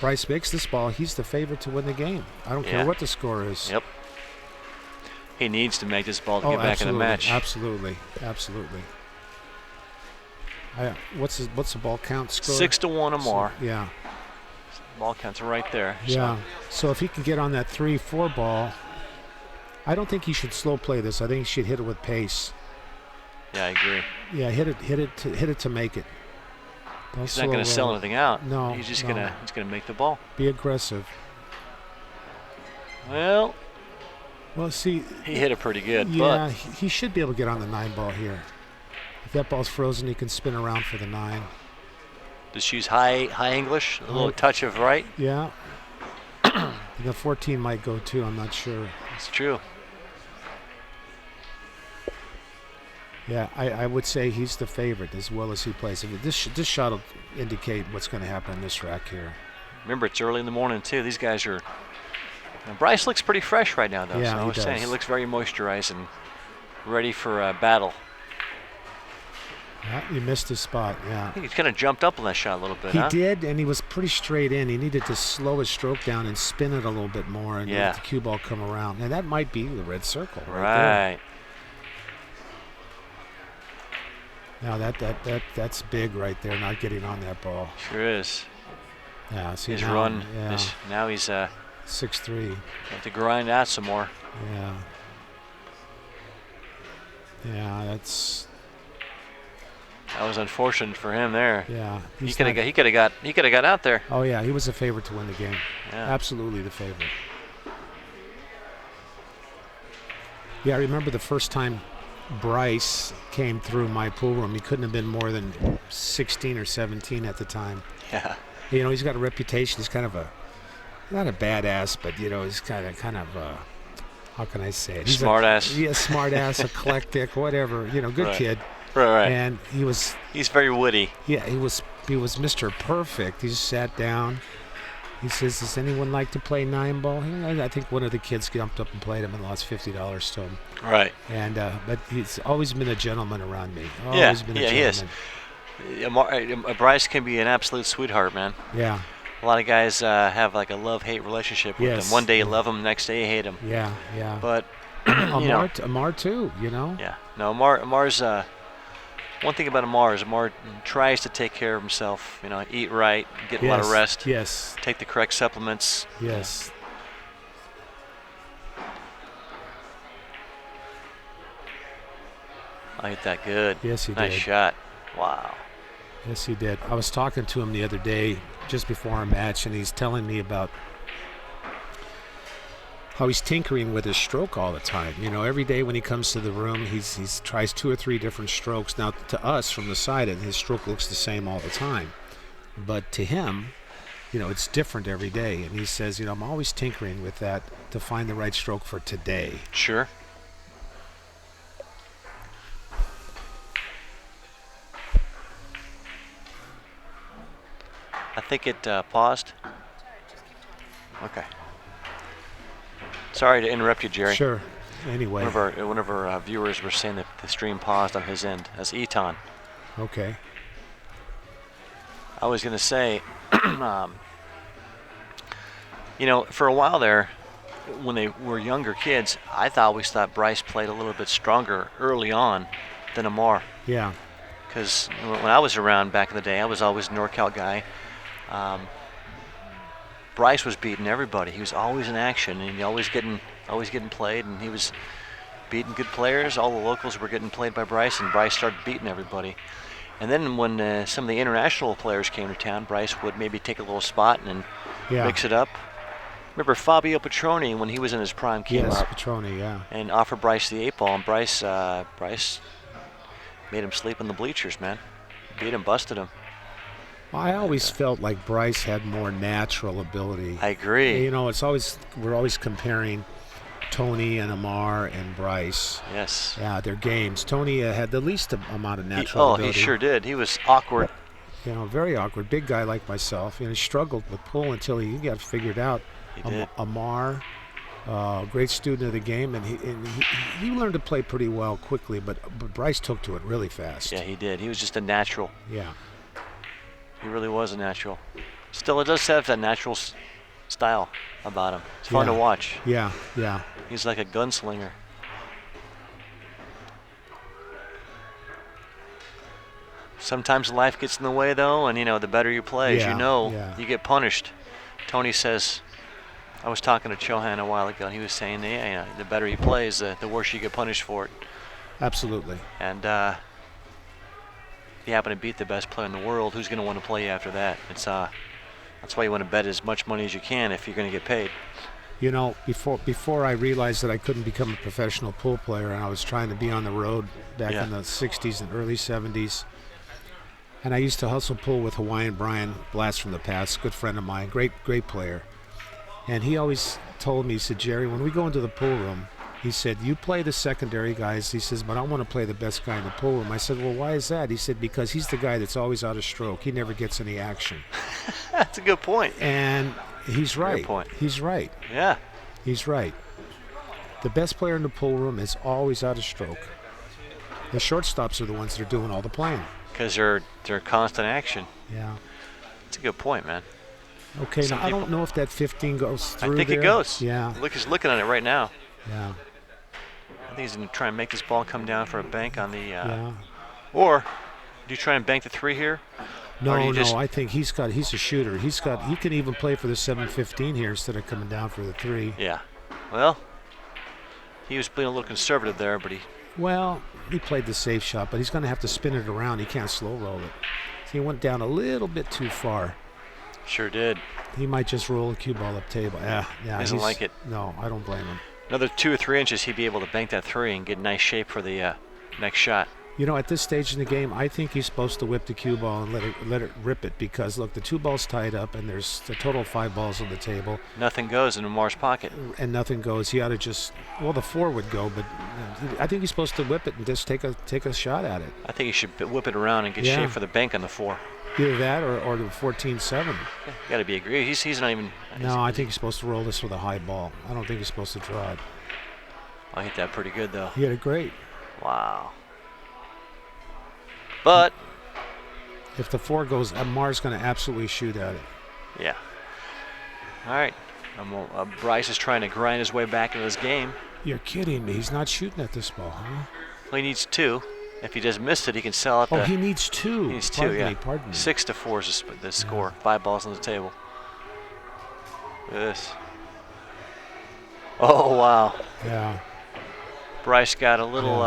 Bryce makes this ball. He's the favorite to win the game. I don't care what the score is. Yep. He needs to make this ball to get back in the match. Absolutely. What's the ball count score? 6-1 Amar. So, yeah. Ball counts right there. Yeah. So if he can get on that 3-4 ball, I don't think he should slow play this. I think he should hit it with pace. Yeah, I agree. Yeah, hit it to make it. He's not going to sell anything out. No. He's just gonna make the ball. Be aggressive. Well, see, he hit it pretty good. Yeah, but he should be able to get on the 9 ball here. If that ball's frozen, he can spin around for the 9. Does she use high English? A little touch of right? Yeah. The 14 might go too. I'm not sure. It's true. Yeah, I would say he's the favorite as well as he plays. I mean, this shot will indicate what's going to happen in this rack here. Remember, it's early in the morning too. These guys are. And Bryce looks pretty fresh right now, though. Yeah, so I he was saying does. he looks very moisturized and ready for a battle. Yeah, he missed his spot. Yeah. I think he kind of jumped up on that shot a little bit. He huh? did, and he was pretty straight in. He needed to slow his stroke down and spin it a little bit more and let the cue ball come around. And that might be the red circle right there. Now that's big right there, not getting on that ball. Sure is. Yeah, see His now, run. Yeah, Now he's 6-3. have to grind out some more. Yeah. Yeah, that's. That was unfortunate for him there. Yeah. He could have got out there. Oh yeah, he was a favorite to win the game. Yeah. Absolutely the favorite. Yeah, I remember the first time Bryce came through my pool room. He couldn't have been more than 16 or 17 at the time. Yeah. You know, he's got a reputation. He's kind of not a badass, but you know, he's kind of how can I say it? He's Smart ass. Yeah, smart ass, eclectic, whatever. You know, good kid. Right. And he's very witty. Yeah, he was Mr. Perfect. He just sat down. He says, "Does anyone like to play 9-ball?" I think one of the kids jumped up and played him and lost $50 to him. Right. And but he's always been a gentleman around me. Yeah, Always been a gentleman. he is. Bryce can be an absolute sweetheart, man. Yeah. A lot of guys have like a love-hate relationship with him. One day you love him, next day you hate him. Yeah. But Amar too, you know. Yeah. No, Amar's. One thing about Amar is Amar tries to take care of himself. You know, eat right, get a lot of rest. Yes. Take the correct supplements. Yes. I hit that good. Yes, he nice did. shot. Wow. Yes, he did. I was talking to him the other day, just before our match, and he's telling me about how he's tinkering with his stroke all the time. You know, every day when he comes to the room, he's tries 2 or 3 different strokes. Now, to us from the side, his stroke looks the same all the time, but to him, you know, it's different every day. And he says, you know, I'm always tinkering with that to find the right stroke for today. Sure. I think it paused. Okay. Sorry to interrupt you, Jerry. Sure. Anyway. One of our viewers were saying that the stream paused on his end. That's Eton. Okay. I was going to say, you know, for a while there, when they were younger kids, I always thought Bryce played a little bit stronger early on than Amar. Yeah. Because when I was around back in the day, I was always a NorCal guy. Bryce was beating everybody. He was always in action, and he always getting played, and he was beating good players. All the locals were getting played by Bryce, and Bryce started beating everybody. And then when some of the international players came to town, Bryce would maybe take a little spot and mix it up. Remember Fabio Petroni, when he was in his prime, came up. Yes, Petroni, yeah. And offered Bryce the 8-ball, and Bryce made him sleep in the bleachers, man. Beat him, busted him. Well, I always felt like Bryce had more natural ability. I agree. You know, we're always comparing Tony and Amar and Bryce. Yes. Yeah, their games. Tony had the least amount of natural ability. He sure did. He was awkward. You know, very awkward. Big guy like myself. You know, he struggled with pool until he got figured out. He did. Amar, great student of the game, and he learned to play pretty well quickly, but Bryce took to it really fast. Yeah, he did. He was just a natural. Yeah. He really was a natural. Still, it does have that natural style about him. It's fun to watch. Yeah, yeah. He's like a gunslinger. Sometimes life gets in the way, though, and, you know, the better you play, as you know, you get punished. Tony says, I was talking to Chohan a while ago, and he was saying, yeah, the better he plays, the worse you get punished for it. Absolutely. And if you happen to beat the best player in the world, who's going to want to play you after that? That's why you want to bet as much money as you can if you're going to get paid. You know, before I realized that I couldn't become a professional pool player, and I was trying to be on the road back in the 60s and early 70s, and I used to hustle pool with Hawaiian Brian, blast from the past, good friend of mine, great player. And he always told me, he said, Jerry, when we go into the pool room, He said, you play the secondary guys. He says, but I want to play the best guy in the pool room. I said, well, why is that? He said, because he's the guy that's always out of stroke. He never gets any action. That's a good point. And he's right. Good point. He's right. Yeah. He's right. The best player in the pool room is always out of stroke. The shortstops are the ones that are doing all the playing. Because they're constant action. Yeah. That's a good point, man. Okay, now I don't know if that 15 goes through I think there. it goes. Yeah. Look, he's looking at it right now. Yeah. I think he's going to try and make this ball come down for a bank on the. Yeah. Or do you try and bank the 3 here? No, no. I think he's a shooter. He can even play for the 7-15 here instead of coming down for the 3. Yeah. Well, he was being a little conservative there, but he played the safe shot, but he's going to have to spin it around. He can't slow roll it. So he went down a little bit too far. Sure did. He might just roll a cue ball up table. Yeah. Doesn't like it. No, I don't blame him. Another 2 or 3 inches, he'd be able to bank that 3 and get nice shape for the next shot. You know, at this stage in the game, I think he's supposed to whip the cue ball and let it rip it because, look, the 2 balls tied up and there's a total of 5 balls on the table. Nothing goes in Amar's pocket. And nothing goes. He ought to just, the 4 would go, but I think he's supposed to whip it and just take a shot at it. I think he should whip it around and get shape for the bank on the 4. Either that or the 14-7. Got to be agreed. He's not even. No, I think he's supposed to roll this with a high ball. I don't think he's supposed to draw it. I hit that pretty good, though. He hit it great. Wow. But if the 4 goes, Amar's going to absolutely shoot at it. Yeah. All right. Bryce is trying to grind his way back into this game. You're kidding me. He's not shooting at this ball, huh? Well, he needs 2. If he just missed it, he can sell out. He needs 2. He needs 2, Pardon me. 6-4 is the score. 5 balls on the table. This. Oh, wow. Yeah. Bryce got a little.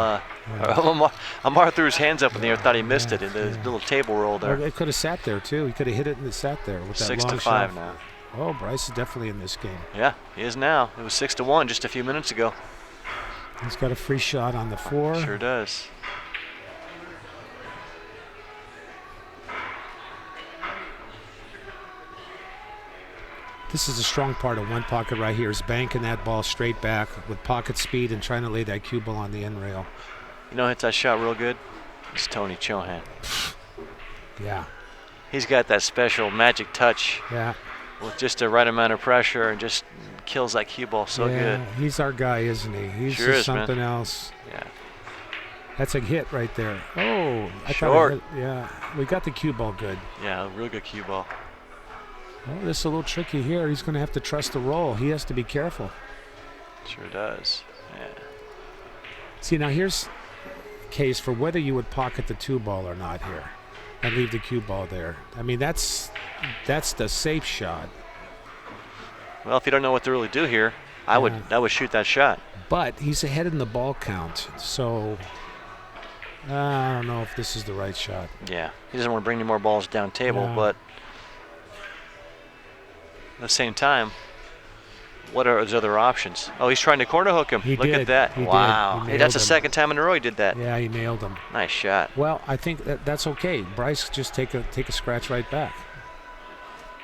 Amar threw his hands up in the air, thought he missed it in the little table roll there. It could have sat there too. He could have hit it and it sat there with that 6-5 long shot. now. Oh, Bryce is definitely in this game. Yeah, he is now. It was 6-1 just a few minutes ago. He's got a free shot on the 4. Sure does. This is a strong part of one pocket right here, is banking that ball straight back with pocket speed and trying to lay that cue ball on the end rail. You know who hits that shot real good? It's Tony Chohan. Yeah. He's got that special magic touch. Yeah. With just the right amount of pressure and just kills that cue ball so good. He's our guy, isn't he? He's Sure just is, something man. else. Yeah. That's a hit right there. Oh, I Short. thought we got the cue ball good. Yeah, a real good cue ball. Oh, this is a little tricky here. He's going to have to trust the roll. He has to be careful. Sure does. Yeah. See, now here's a case for whether you would pocket the 2 ball or not here and leave the cue ball there. I mean, that's the safe shot. Well, if you don't know what to really do here, I would shoot that shot. But he's ahead in the ball count, so I don't know if this is the right shot. Yeah, he doesn't want to bring any more balls down table, but at the same time, what are his other options? Oh, he's trying to corner hook him. Look at that. Wow. Hey, that's the second time in a row he did that. Yeah, he nailed him. Nice shot. Well, I think that's okay. Bryce just take a scratch right back.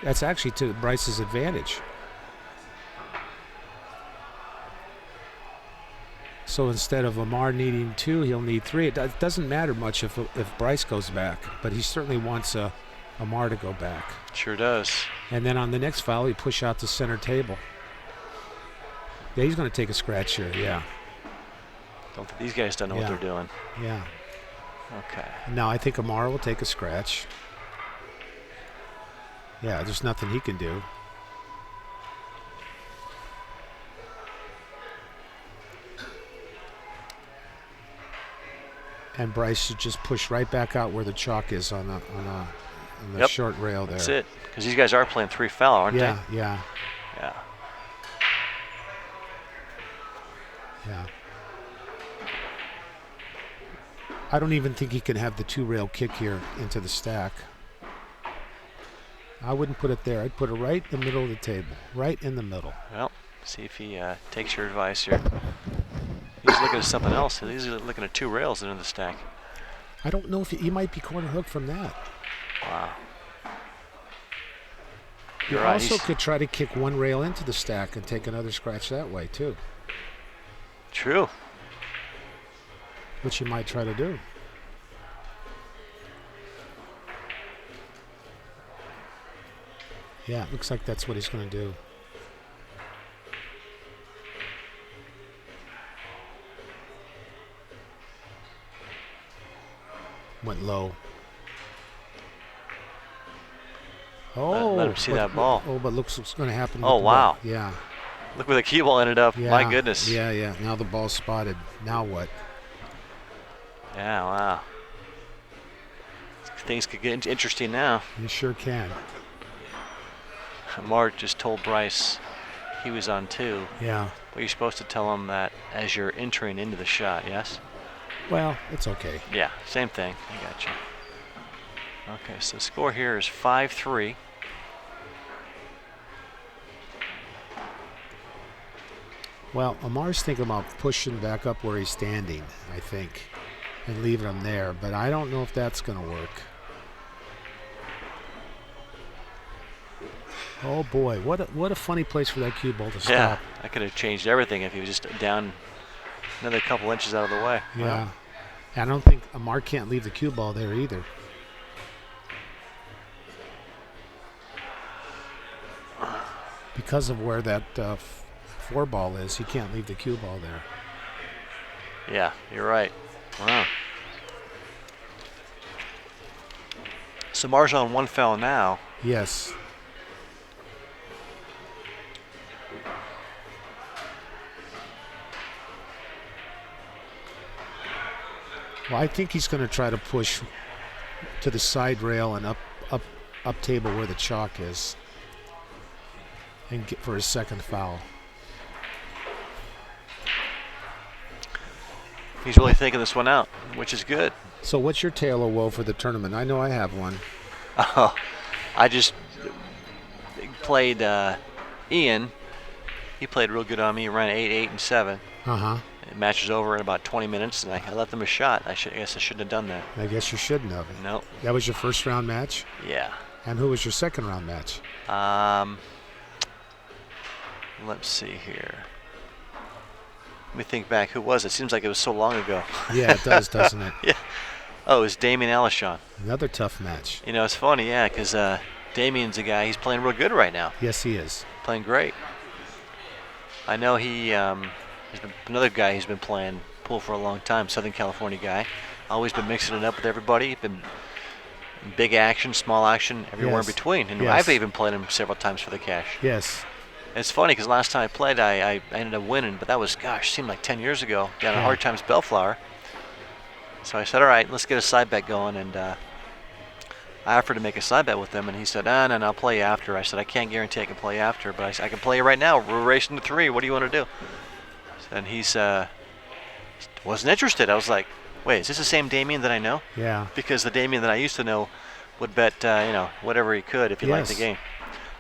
That's actually to Bryce's advantage. So instead of Amar needing 2, he'll need 3. It doesn't matter much if Bryce goes back, but he certainly wants Amar to go back. Sure does. And then on the next foul, he push out the center table. Yeah, he's going to take a scratch here, yeah. These guys don't know what they're doing. Yeah. Okay. Now I think Amar will take a scratch. Yeah, there's nothing he can do. And Bryce should just push right back out where the chalk is on the short rail there. That's it. Because these guys are playing 3 foul, aren't they? Yeah. Yeah. Yeah. I don't even think he can have the 2-rail kick here into the stack. I wouldn't put it there. I'd put it right in the middle of the table. Right in the middle. Well, see if he takes your advice here. He's looking at something else. He's looking at 2 rails into the stack. I don't know if he might be corner hooked from that. Wow. You also could try to kick 1 rail into the stack and take another scratch that way too. True. which he might try to do. Yeah, it looks like that's what he's going to do. Went low. Oh, let him see that ball. Oh, but looks what's going to happen. Oh, with the wow. ball. Yeah. Look where the cue ball ended up. Yeah. My goodness. Yeah, yeah. Now the ball's spotted. Now what? Yeah, wow. Things could get interesting now. You sure can. Mark just told Bryce he was on 2. Yeah. But you're supposed to tell him that as you're entering into the shot, yes? Well, it's okay. Yeah, same thing. I got you. Okay, so the score here is 5-3. Well, Amar's thinking about pushing back up where he's standing, I think, and leaving him there. But I don't know if that's going to work. Oh boy, what a funny place for that cue ball to stop. Yeah, I could have changed everything if he was just down another couple inches out of the way. Yeah. Wow. I don't think Amar can't leave the cue ball there either. Because of where that 4 ball is, he can't leave the cue ball there. Yeah, you're right. Wow. So Mar's on 1 foul now. Yes. Well, I think he's going to try to push to the side rail and up table where the chalk is, and get for his second foul. He's really thinking this one out, which is good. So what's your tale of woe for the tournament? I know I have one. Oh, I just played Ian. He played real good on me. He ran 8, 8, and 7. Uh-huh. The match was over in about 20 minutes, and I let them a shot. I guess I shouldn't have done that. I guess you shouldn't have. No. That was your first round match? Yeah. And who was your second round match? Let's see here. Let me think back. Who was it? Seems like it was so long ago. Yeah, it does, doesn't it? Yeah. Oh, it was Damien Alishon. Another tough match. You know, it's funny, yeah, because Damien's a guy, he's playing real good right now. Yes, he is. Playing great. I know he's been another guy who's been playing pool for a long time, Southern California guy. Always been mixing it up with everybody. Been big action, small action, everywhere Yes. in between. And Yes. I've even played him several times for the cash. Yes. It's funny because last time I played, I ended up winning, but that was, gosh, seemed like 10 years ago down at Hard Times Bellflower. So I said, all right, let's get a side bet going. And I offered to make a side bet with him, and he said, no, I'll play you after. I said, I can't guarantee I can play you after, but I said, I can play you right now. We're racing to 3. What do you want to do? And he's wasn't interested. I was like, wait, is this the same Damien that I know? Yeah. Because the Damien that I used to know would bet, whatever he could if he liked the game.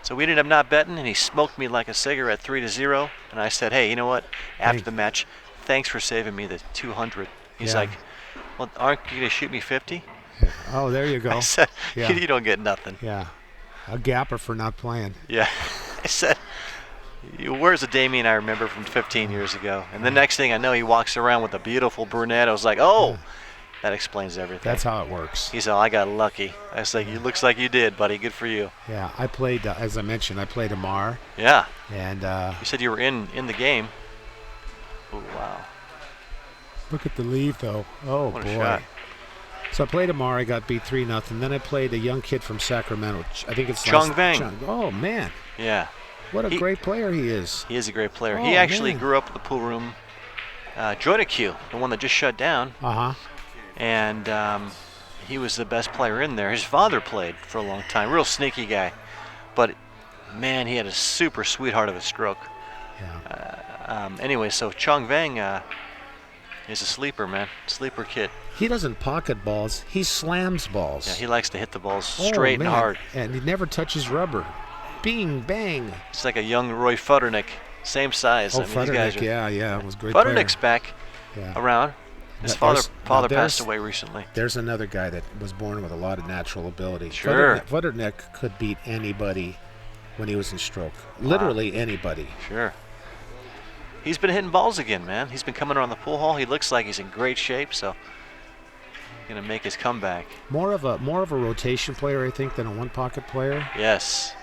So we ended up not betting, and he smoked me like a cigarette 3-0. And I said, hey, you know what? After the match, thanks for saving me the 200. He's like, well, aren't you going to shoot me 50? Yeah. Oh, there you go. I said, you don't get nothing. Yeah. A gapper for not playing. Yeah. I said, where's the Damien I remember from 15 years ago? And the next thing I know, he walks around with a beautiful brunette. I was like, oh, that explains everything. That's how it works. He said, I got lucky. I was like, it looks like you did, buddy. Good for you. Yeah, I played, as I mentioned, I played Amar. Yeah. And you said you were in the game. Oh, wow. Look at the lead, though. Oh, what boy. A shot. So I played Amar. I got beat 3-0. Then I played a young kid from Sacramento. I think it's Chung Vang. Oh, man. Yeah. What a great player he is. He is a great player. Oh, he actually man. grew up at the pool room. Joynicue, the one that just shut down. Uh-huh. And he was the best player in there. His father played for a long time. Real sneaky guy. But, man, he had a super sweetheart of a stroke. Yeah. Anyway, so Chung Vang is a sleeper, man. Sleeper kid. He doesn't pocket balls. He slams balls. Yeah, he likes to hit the balls straight man. and hard. And he never touches rubber. Bing, bang. It's like a young Roy Futternick. Same size. Oh, I mean, these guys Futternick, are, yeah, was a great Futternick's player. back Yeah. around. His Now, father there's- passed away recently. There's another guy that was born with a lot of natural ability. Sure. Futternick could beat anybody when he was in stroke. Literally anybody. Sure. He's been hitting balls again, man. He's been coming around the pool hall. He looks like he's in great shape, so gonna make his comeback. More of a rotation player, I think, than a one-pocket player. Yes.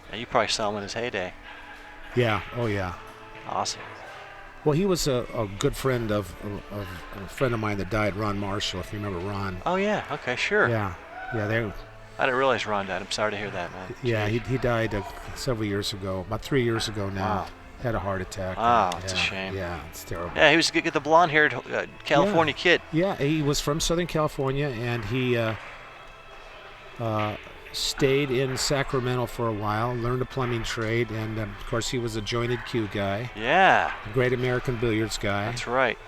Yeah, you probably saw him in his heyday. Yeah. Oh yeah. Awesome. Well, he was a good friend of a friend of mine that died, Ron Marshall, if you remember Ron. Oh yeah. Okay. Sure. Yeah. Yeah. I didn't realize Ron died. I'm sorry to hear that, man. Yeah. He died several years ago, about 3 years ago now. Wow. Had a heart attack. Oh, it's a shame. Yeah, it's terrible. Yeah, he was get the blonde-haired California kid. Yeah, he was from Southern California, and he stayed in Sacramento for a while, learned a plumbing trade, and of course he was a jointed cue guy. Yeah. A great American billiards guy. That's right.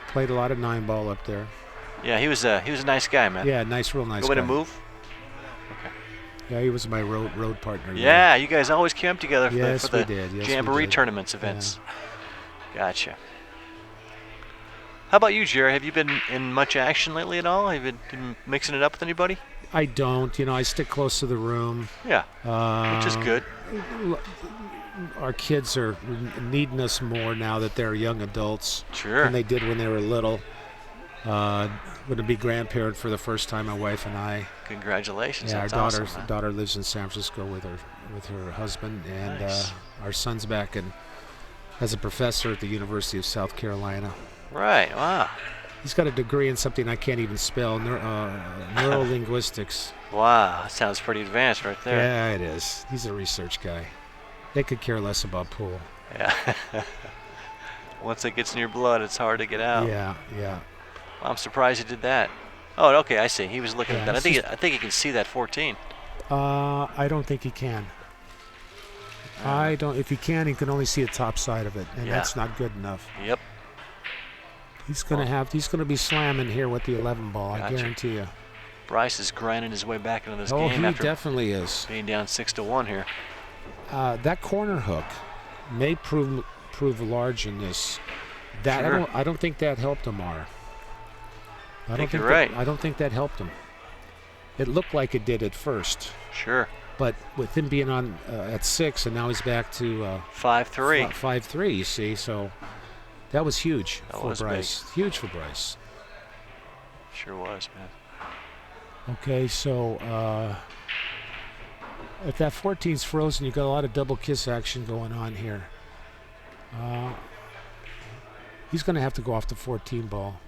Played a lot of 9-ball up there. Yeah, he was a nice guy, man. Yeah, real nice Go guy. in and move. Okay. Yeah, he was my road partner. Yeah, you guys always came together for Yes, the we did. Yes, we Jamboree did. tournaments events. Gotcha. How about you, Jerry? Have you been in much action lately at all? Have you been mixing it up with anybody? I don't. I stick close to the room. Yeah, which is good. Our kids are needing us more now that they're young adults Sure. than they did when they were little. Going to be grandparent for the first time, my wife and I. Congratulations. Yeah, That's our awesome, man. daughter lives in San Francisco with her husband, and Nice. our son's back as a professor at the University of South Carolina. Right. Wow. He's got a degree in something I can't even spell, neurolinguistics. Wow. That sounds pretty advanced right there. Yeah, it is. He's a research guy. They could care less about pool. Yeah. Once it gets in your blood, it's hard to get out. Yeah. Well, I'm surprised he did that. Oh, okay. I see. He was looking Yeah, at that. it's I think he can see that 14. I don't think he can. I don't. If he can only see the top side of it, and Yeah. that's not good enough. Yep. He's gonna be slamming here with the 11 ball. Gotcha. I guarantee you. Bryce is grinding his way back into this Oh, game he after definitely is. being down 6-1 here. That corner hook may prove large in this. That Sure. I don't think that helped Amar. I think you're right. I don't think that helped him. It looked like it did at first, Sure. but with him being on at 6 and now he's back to 5-3. 5-3. You see, so that was huge That for was Bryce. Huge for Bryce. Sure was, man. Okay, so if that 14's frozen, you've got a lot of double kiss action going on here. He's going to have to go off the 14 ball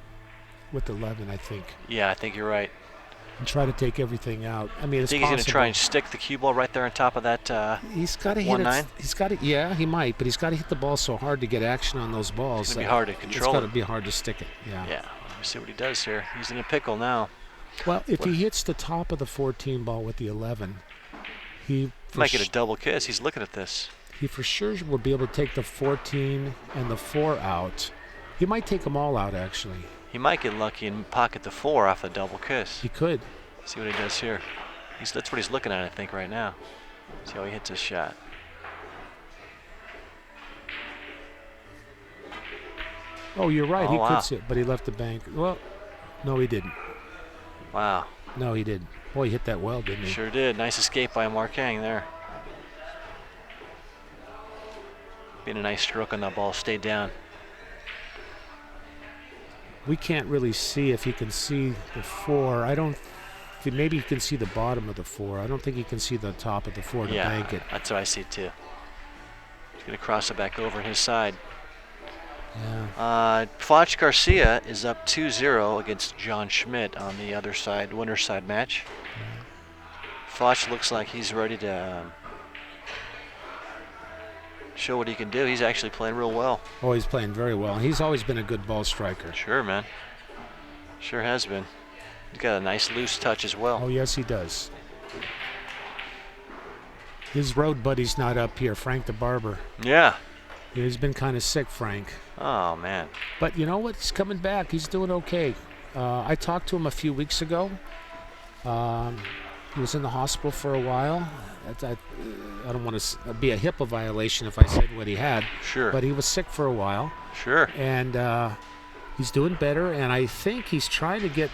with 11, I think, Yeah, I think you're right. and try to take everything out. I mean, I it's think he's going to try and possible. stick the cue ball right there on top of that. He's got to hit 1-9? it. He's got to. Yeah, he might, but he's got to hit the ball so hard to get action on those balls. It's gonna be that hard to control It's got it. to be hard to stick it. Yeah. Yeah. Let me see what he does here. He's in a pickle now. Well, if he hits the top of the 14 ball with the 11, he Might get a double kiss. He's looking at this. he for sure will be able to take the 14 and the 4 out. He might take them all out, actually. He might get lucky and pocket the 4 off the double kiss. He could. See what he does here. That's what he's looking at, I think, right now. See how he hits his shot. Oh, you're right. Oh, He wow. could sit, but he left the bank. Well, no, he didn't. Wow. No, he didn't. Boy, he hit that well, didn't he? Sure did. Nice escape by Amar Kang there. Being a nice stroke on that ball. Stayed down. We can't really see if he can see the 4. I don't. Maybe he can see the bottom of the 4. I don't think he can see the top of the 4 to Yeah, bank it. that's what I see too. He's going to cross it back over his side. Yeah. Foch Garcia is up 2-0 against John Schmidt on the other side, winner's side match. Foch looks like he's ready to show what he can do. He's actually playing real well. Oh, he's playing very well. He's always been a good ball striker. Sure, man. Sure has been. He's got a nice loose touch as well. Oh, yes, he does. His road buddy's not up here, Frank the Barber. Yeah. He's been kind of sick, Frank. Oh, man. But you know what? He's coming back. He's doing okay. I talked to him a few weeks ago. He was in the hospital for a while. I don't want to be a HIPAA violation if I said what he had. Sure. But he was sick for a while. Sure. And he's doing better. And I think he's trying to get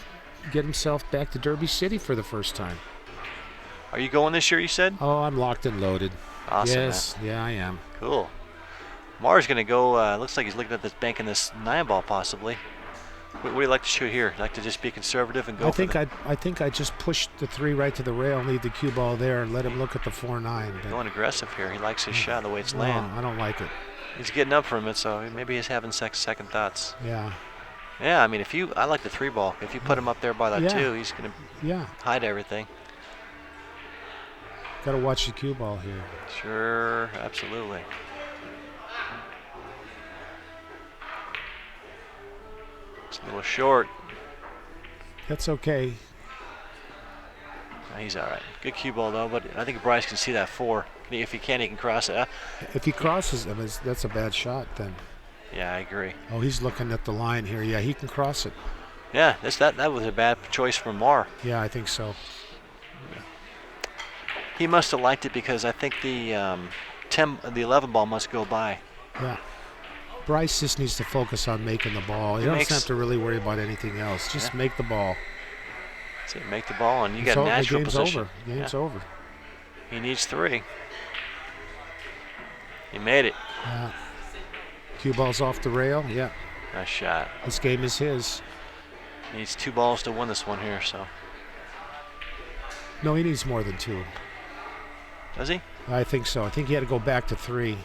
himself back to Derby City for the first time. Are you going this year, you said? Oh, I'm locked and loaded. Awesome, Yes, yeah, I am. Cool. Mar's going to go, looks like he's looking at this bank in this 9-ball possibly. What do you like to shoot here? Like to just be conservative and go I think I just pushed the 3 right to the rail, leave the cue ball there, and let him look at the 4-9. Going aggressive here. He likes his shot, the way it's No, landing. I don't like it. He's getting up from it, so maybe he's having second thoughts. Yeah. Yeah, I mean, I like the 3-ball. If you put him up there by that 2, he's going to hide everything. Got to watch the cue ball here. Sure, absolutely. It's a little short. That's okay. He's all right. Good cue ball, though, but I think Bryce can see that 4. If he can, he can cross it. If he crosses him, that's a bad shot then. Yeah, I agree. Oh, he's looking at the line here. Yeah, he can cross it. Yeah, that was a bad choice from Mar. Yeah, I think so. He must have liked it because I think the 11 ball must go by. Yeah. Bryce just needs to focus on making the ball. He doesn't have to really worry about anything else. Just make the ball. That's it, make the ball, and you got a natural position. Game's over. He needs 3. He made it. Yeah. Cue ball's off the rail. Yeah. Nice shot. This game is his. Needs 2 balls to win this one here, so. No, he needs more than 2. Does he? I think so. I think he had to go back to 3.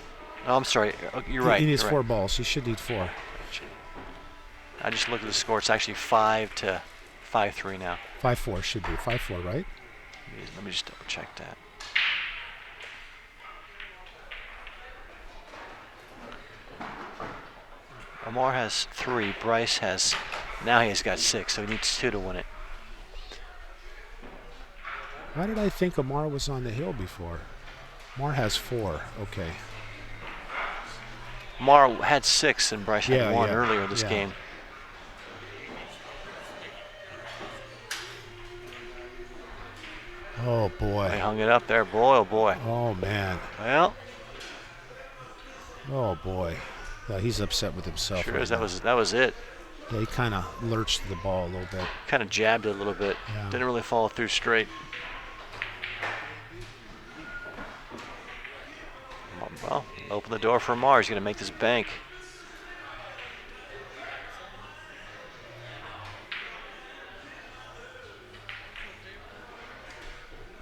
Oh, I'm sorry. You're right. He needs You're 4 right. balls. He should need 4. I just looked at the score. It's actually 5-3 now. 5-4 should be 5-4, right? Let me just double check that. Amar has 3. Bryce has, now he has got 6, so he needs 2 to win it. Why did I think Amar was on the hill before? Amar has 4. Okay. Amar had 6 and Bryce had 1 earlier this game. Oh boy. They hung it up there. Boy, oh boy. Oh man. Well. Oh boy. Yeah, he's upset with himself. Sure is. That was it. Yeah, he kind of lurched the ball a little bit. Kind of jabbed it a little bit. Yeah. Didn't really follow through straight. Well, open the door for Amar. He's going to make this bank.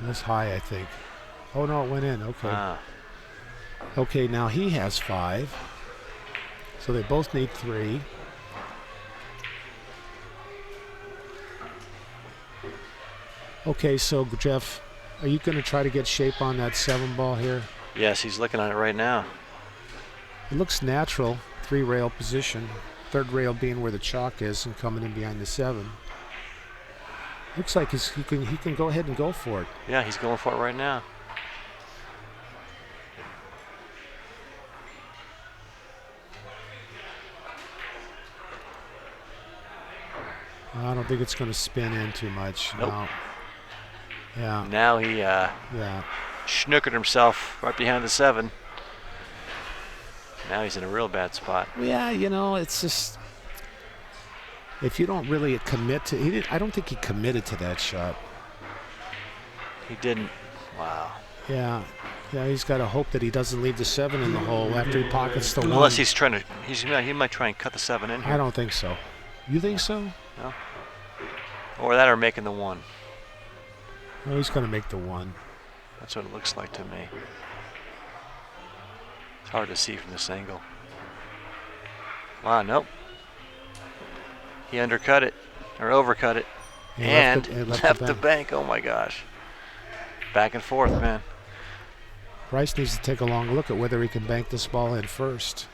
That's high, I think. Oh no, it went in. Okay. Ah. Okay, now he has 5. So they both need 3. Okay, so Jeff, are you going to try to get shape on that 7 ball here? Yes, he's looking at it right now. It looks natural, 3 rail position. 3rd rail being where the chalk is and coming in behind the 7. Looks like he can go ahead and go for it. Yeah, he's going for it right now. I don't think it's going to spin in too much. Nope. No. Yeah. Now he Yeah. snookered himself right behind the 7. Now he's in a real bad spot. Yeah, you know, it's just if you don't really commit to I don't think he committed to that shot. He didn't. Wow. Yeah. Yeah, he's got to hope that he doesn't leave the 7 in the hole after he pockets the 1. Unless he's trying to, he might try and cut the 7 in here. I don't think so. You think so? No. Or that or making the 1. No, he's going to make the 1. That's what it looks like to me. It's hard to see from this angle. Wow, nope. He undercut it, or overcut it, He and left left the bank. Oh my gosh. Back and forth, man. Bryce needs to take a long look at whether he can bank this ball in first.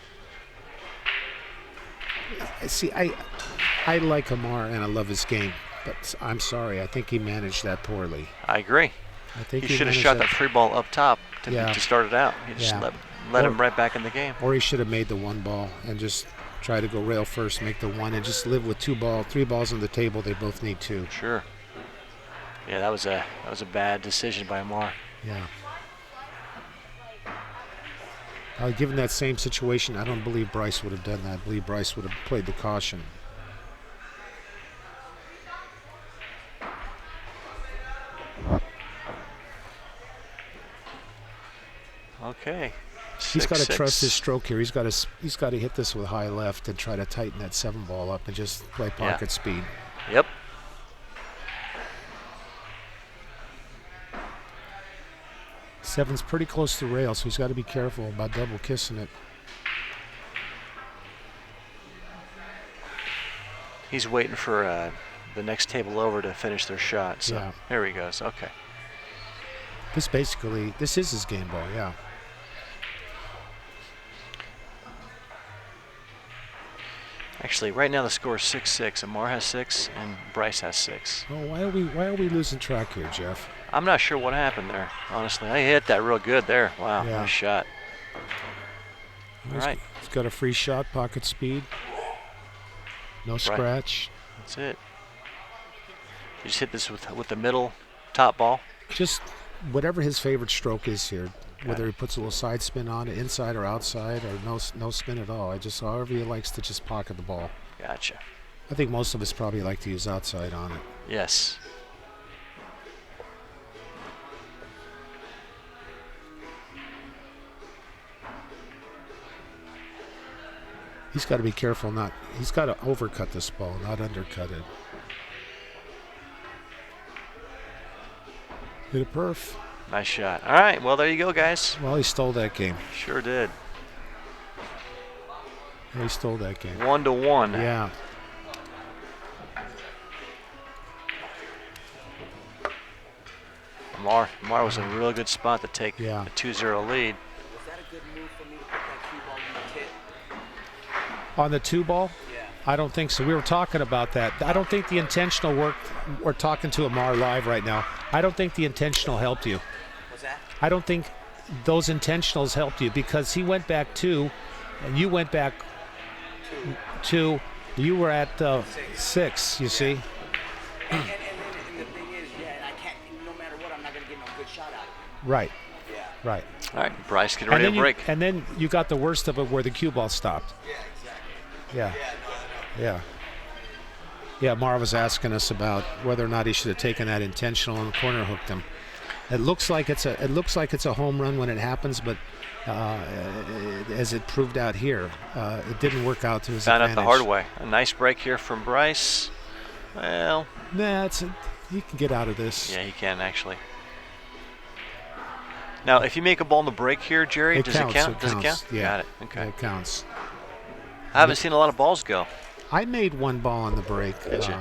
See, I like Amar and I love his game, but I'm sorry. I think he managed that poorly. I agree. I think He should have shot that 3 ball up top to start it out. He just let him right back in the game. Or he should have made the 1 ball and just try to go rail first, make the 1, and just live with 3 balls on the table. They both need 2. Sure. Yeah, that was a bad decision by Amar. Yeah. Given that same situation, I don't believe Bryce would have done that. I believe Bryce would have played the caution. Okay. He's got to 6-6. trust his stroke here. He's got to hit this with high left and try to tighten that 7 ball up and just play pocket speed. Yep. Seven's pretty close to the rail, so he's got to be careful about double kissing it. He's waiting for the next table over to finish their shot. So Yeah. there he goes. Okay. This is his game ball, yeah. Actually, right now the score is 6-6. Amar has 6 and Bryce has 6. Oh, why are we losing track here, Jeff? I'm not sure what happened there, honestly. I hit that real good there. Wow, Yeah. nice shot. All right. He's got a free shot, pocket speed. No scratch. That's it. You just hit this with the middle top ball. Just whatever his favorite stroke is here, whether he puts a little side spin on it, inside or outside, or no spin at all. However he likes to just pocket the ball. Gotcha. I think most of us probably like to use outside on it. Yes. He's got to be careful he's got to overcut this ball, not undercut it. Hit a perf. Nice shot. All right, well, there you go, guys. Well, he stole that game. Sure did. Yeah, he stole that game. 1-1. Yeah. Amar was in a real good spot to take Yeah. a 2-0 lead. Was that a good move for me to put that cue ball in the kit? On the 2 ball? Yeah. I don't think so. We were talking about that. I don't think the intentional work. We're talking to Amar live right now. I don't think the intentional helped you. What's that? I don't think those intentionals helped you because he went back 2 and you went back 2. You were at 6, you see? And the thing is, and I can't, no matter what, I'm not going to get no good shot out of it. Right. Yeah. Right. All right, Bryce, get ready to break. And then you got the worst of it where the cue ball stopped. Yeah, exactly. Yeah. Yeah, no. Yeah. Yeah, Marv was asking us about whether or not he should have taken that intentional and corner hooked him. It looks like it's a home run when it happens, but as it proved out here, it didn't work out to his advantage. Found out the hard way. A nice break here from Bryce. Well, Nah, he can get out of this. yeah, he can actually. Now, if you make a ball in the break here, Jerry, does it count? Does it count? Yeah. Got it. Okay. Yeah, it counts. I haven't seen a lot of balls go. I made 1 ball on the break. Did you?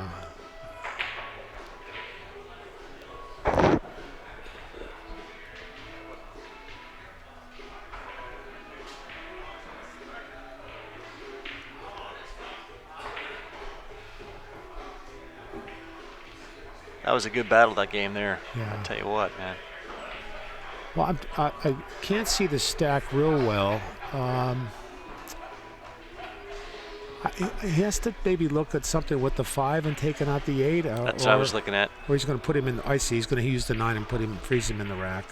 That was a good battle, that game there. Yeah. I'll tell you what, man. Well, I can't see the stack real well. He has to maybe look at something with the 5 and taking out the 8. That's what I was looking at. Or he's going to put him in. I see. He's going to use the 9 and freeze him in the rack.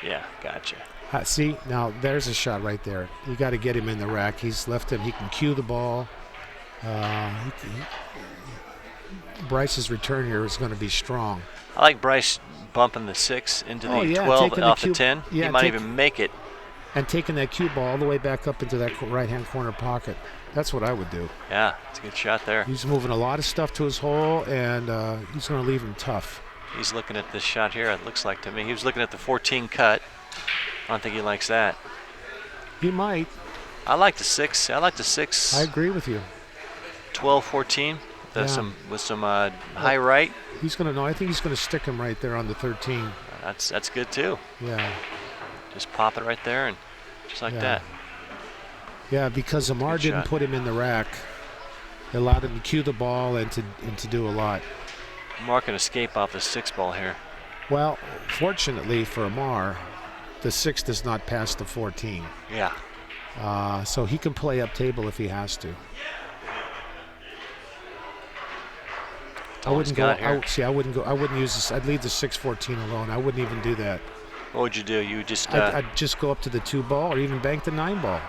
Yeah, gotcha. See, now there's a shot right there. You got to get him in the rack. He's left him. He can cue the ball. Bryce's return here is going to be strong. I like Bryce bumping the 6 into the Oh, yeah, 12 taking the off the cue- 10. yeah, he might take- even make it. And taking that cue ball all the way back up into that right-hand corner pocket. That's what I would do. Yeah, it's a good shot there. He's moving a lot of stuff to his hole, and he's going to leave him tough. He's looking at this shot here, it looks like to me. He was looking at the 14 cut. I don't think he likes that. He might. I like the 6. I like the 6. I agree with you. 12, 14 with Yeah. some high right. He's going to know. I think he's going to stick him right there on the 13. That's good too. Yeah. Just pop it right there and just like Yeah. that. Yeah, because Amar Good didn't shot. put him in the rack. It allowed him to cue the ball and to do a lot. Amar can escape off the 6 ball here. Well, fortunately for Amar, the 6 does not pass the 14. Yeah. So he can play up table if he has to. I all he's wouldn't go. got here. I wouldn't go. I wouldn't use this. I'd leave the 6-14 alone. I wouldn't even do that. What would you do? You would just I'd just go up to the 2 ball or even bank the 9 ball.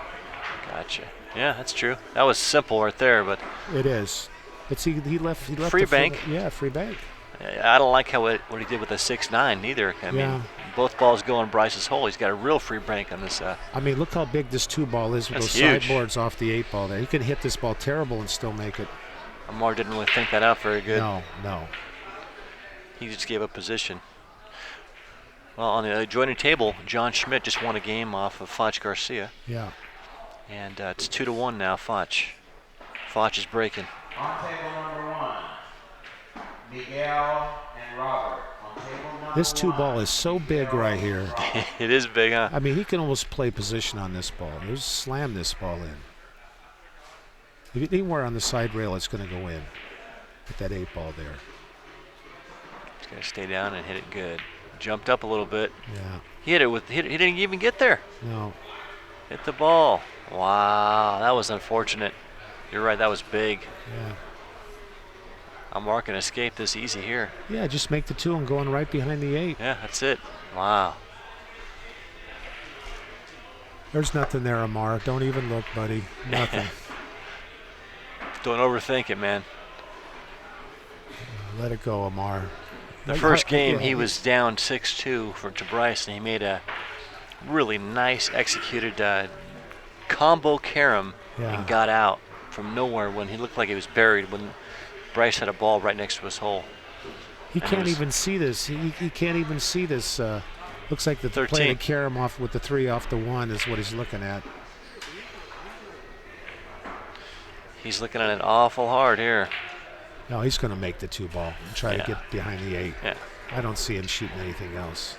gotcha. Yeah, that's true. That was simple right there, but It is. He left. Free the bank. Yeah, free bank. I don't like what he did with the 6-9 either. I mean, both balls go in Bryce's hole. He's got a real free break on this. I mean, look how big this 2 ball is with those huge sideboards off the 8 ball there. He can hit this ball terrible and still make it. Amar didn't really think that out very good. No. He just gave up position. Well, on the adjoining table, John Schmidt just won a game off of Foch Garcia. Yeah. And it's 2-1 now, Foch. Foch is breaking. On table number 1, Miguel and Robert. On table number This 2 ball is so big right here. It is big, huh? I mean, he can almost play position on this ball. Just slam this ball in. If anywhere on the side rail, it's going to go in with that 8 ball there. He's got to stay down and hit it good. Jumped up a little bit. Yeah. He hit it with. He didn't even get there. No. Hit the ball. Wow, that was unfortunate. You're right, that was big. Yeah. Amar can escape this easy here. Yeah, just make the 2 and going right behind the 8. Yeah, that's it. Wow. There's nothing there, Amar. Don't even look, buddy. Nothing. Don't overthink it, man. Let it go, Amar. The first game, he was down 6-2 to Bryce, and he made a really nice executed combo carom and got out from nowhere when he looked like he was buried when Bryce had a ball right next to his hole. He can't even see this. He can't even see this. Looks like the playing a carom off with the 3 off the 1 is what he's looking at. He's looking at it awful hard here. No, he's going to make the 2 ball and try to get behind the 8. Yeah. I don't see him shooting anything else.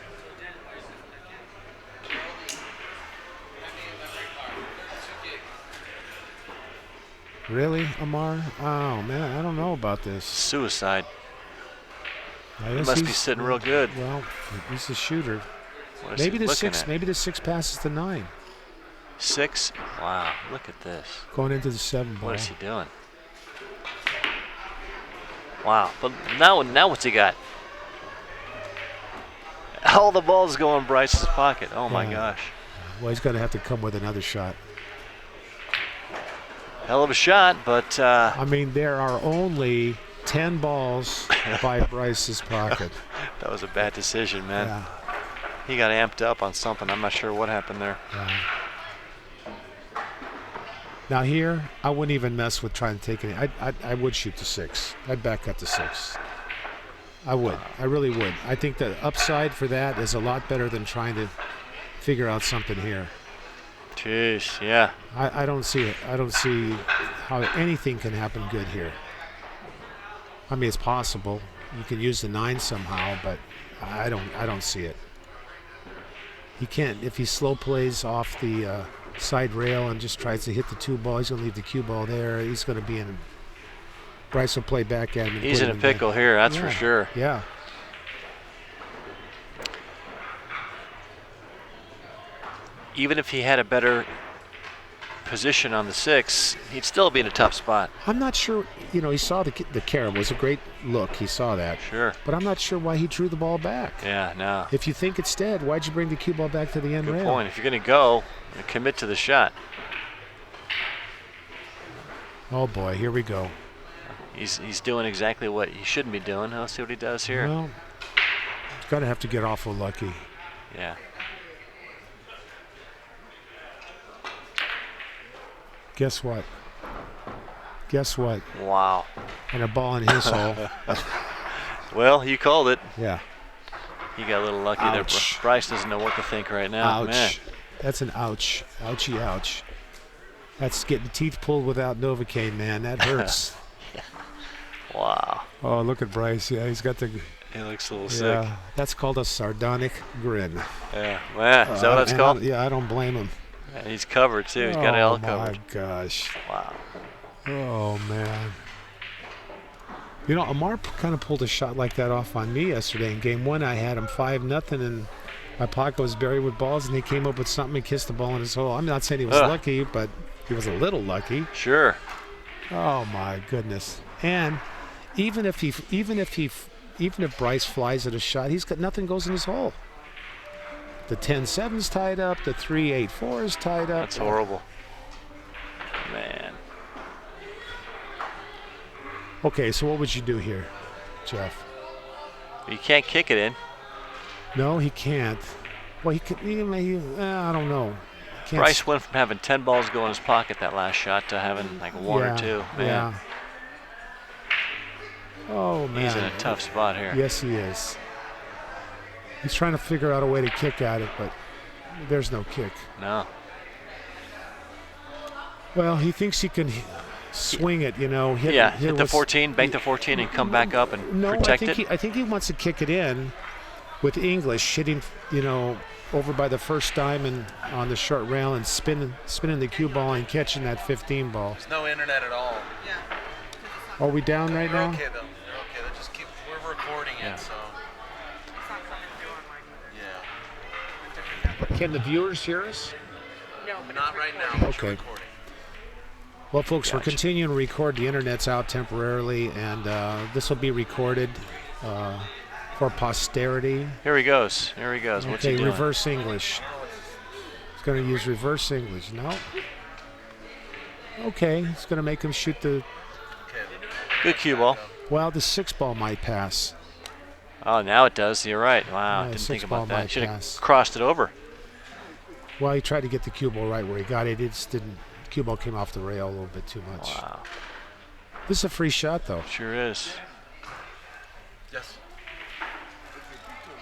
Really, Amar? Oh, man, I don't know about this. Suicide. He must be sitting real good. Well, he's a shooter. What is Maybe he the looking 6. at? Maybe the 6 passes the 9. 6? Wow, look at this. Going into the 7 ball. What is he doing? Wow, but now what's he got? All the balls go in Bryce's pocket. Oh my gosh. Well, he's going to have to come with another shot. Hell of a shot, but I mean, there are only 10 balls by Bryce's pocket. that was a bad decision, man. Yeah. He got amped up on something. I'm not sure what happened there. Yeah. Now here, I wouldn't even mess with trying to take it. I would shoot the 6. I'd back up the 6. I would. I really would. I think the upside for that is a lot better than trying to figure out something here. Jeez, yeah. I don't see it. I don't see how anything can happen good here. I mean, it's possible. You can use the 9 somehow, but I don't see it. He can't. If he slow plays off the side rail and just tries to hit the 2 ball, he's going to leave the cue ball there. He's going to be in. Bryce will play back at him. And He's put in a him pickle back. here, that's for sure. Yeah. Even if he had a better position on the 6, he'd still be in a tough spot. I'm not sure. You know, he saw the carom was a great look. He saw that. Sure. But I'm not sure why he drew the ball back. Yeah, no. If you think it's dead, why'd you bring the cue ball back to the end Good rail? point. If you're going to go, commit to the shot. Oh boy, here we go. He's doing exactly what he shouldn't be doing. Let's see what he does here. Well, he's going to have to get awful lucky. Yeah. Guess what? Guess what? Wow. And a ball in his hole. Well, you called it. Yeah. He got a little lucky Ouch. there. Bryce doesn't know what to think right now. Ouch. Man. That's an ouch. Ouchie ouch. That's getting teeth pulled without Novocaine, man. That hurts. Wow. Oh, look at Bryce. Yeah, he's got the... He looks a little sick. That's called a sardonic grin. Yeah. Well, is that what that's called? I don't blame him. Yeah, he's covered, too. He's got it all covered. Oh, my gosh. Wow. Oh, man. You know, Amar kind of pulled a shot like that off on me yesterday. In game 1, I had him 5-0, and my pocket was buried with balls, and he came up with something and kissed the ball in his hole. I'm not saying he was lucky, but he was a little lucky. Sure. Oh, my goodness. And even if Bryce flies at a shot, he's got nothing goes in his hole. The 10-7's tied up. The 3-8-4 is tied up. That's horrible. Man. Okay, so what would you do here, Jeff? You can't kick it in. No, he can't. Well, he could. I don't know. Can't Bryce went from having 10 balls go in his pocket that last shot to having like one or two. Man. Yeah. Oh, man. He's in a tough spot here. Yes, he is. He's trying to figure out a way to kick at it, but there's no kick. No. Well, he thinks he can swing it, hit the 14, bank the 14, and come back up and protect it. I think he wants to kick it in with English, hitting, over by the first diamond on the short rail and spinning the cue ball and catching that 15 ball. There's no internet at all. Are we down right now? Okay, though. They're okay. They just we're recording it, so. Yeah. Can the viewers hear us? No, not right now. Okay. Well, folks, we're continuing to record. The internet's out temporarily, and this will be recorded for posterity. Here he goes. What's he doing? Reverse English. He's going to use reverse English. No. Okay, he's going to make him shoot the. Good cue ball. Well, the 6 ball might pass. Oh, now it does. You're right. Wow, Yeah, didn't 6 think ball about that. might Should have pass. crossed it over. Well, he tried to get the cue ball right where he got it. It just didn't. The cue ball came off the rail a little bit too much. Wow. This is a free shot, though. Sure is. Yes.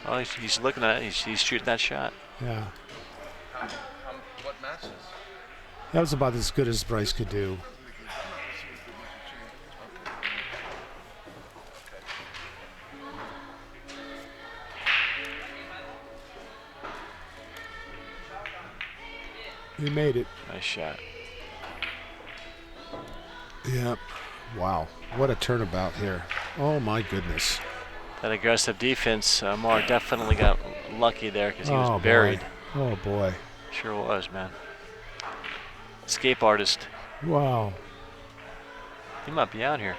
Oh, he's looking at it. He's shooting that shot. Yeah. What matches? That was about as good as Bryce could do. He made it. Nice shot. Yep. Wow. What a turnabout here. Oh, my goodness. That aggressive defense, Amar definitely got lucky there because he was Oh, buried. boy. Oh, boy. Sure was, man. Escape artist. Wow. He might be out here.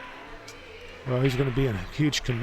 Well, he's going to be in a huge command.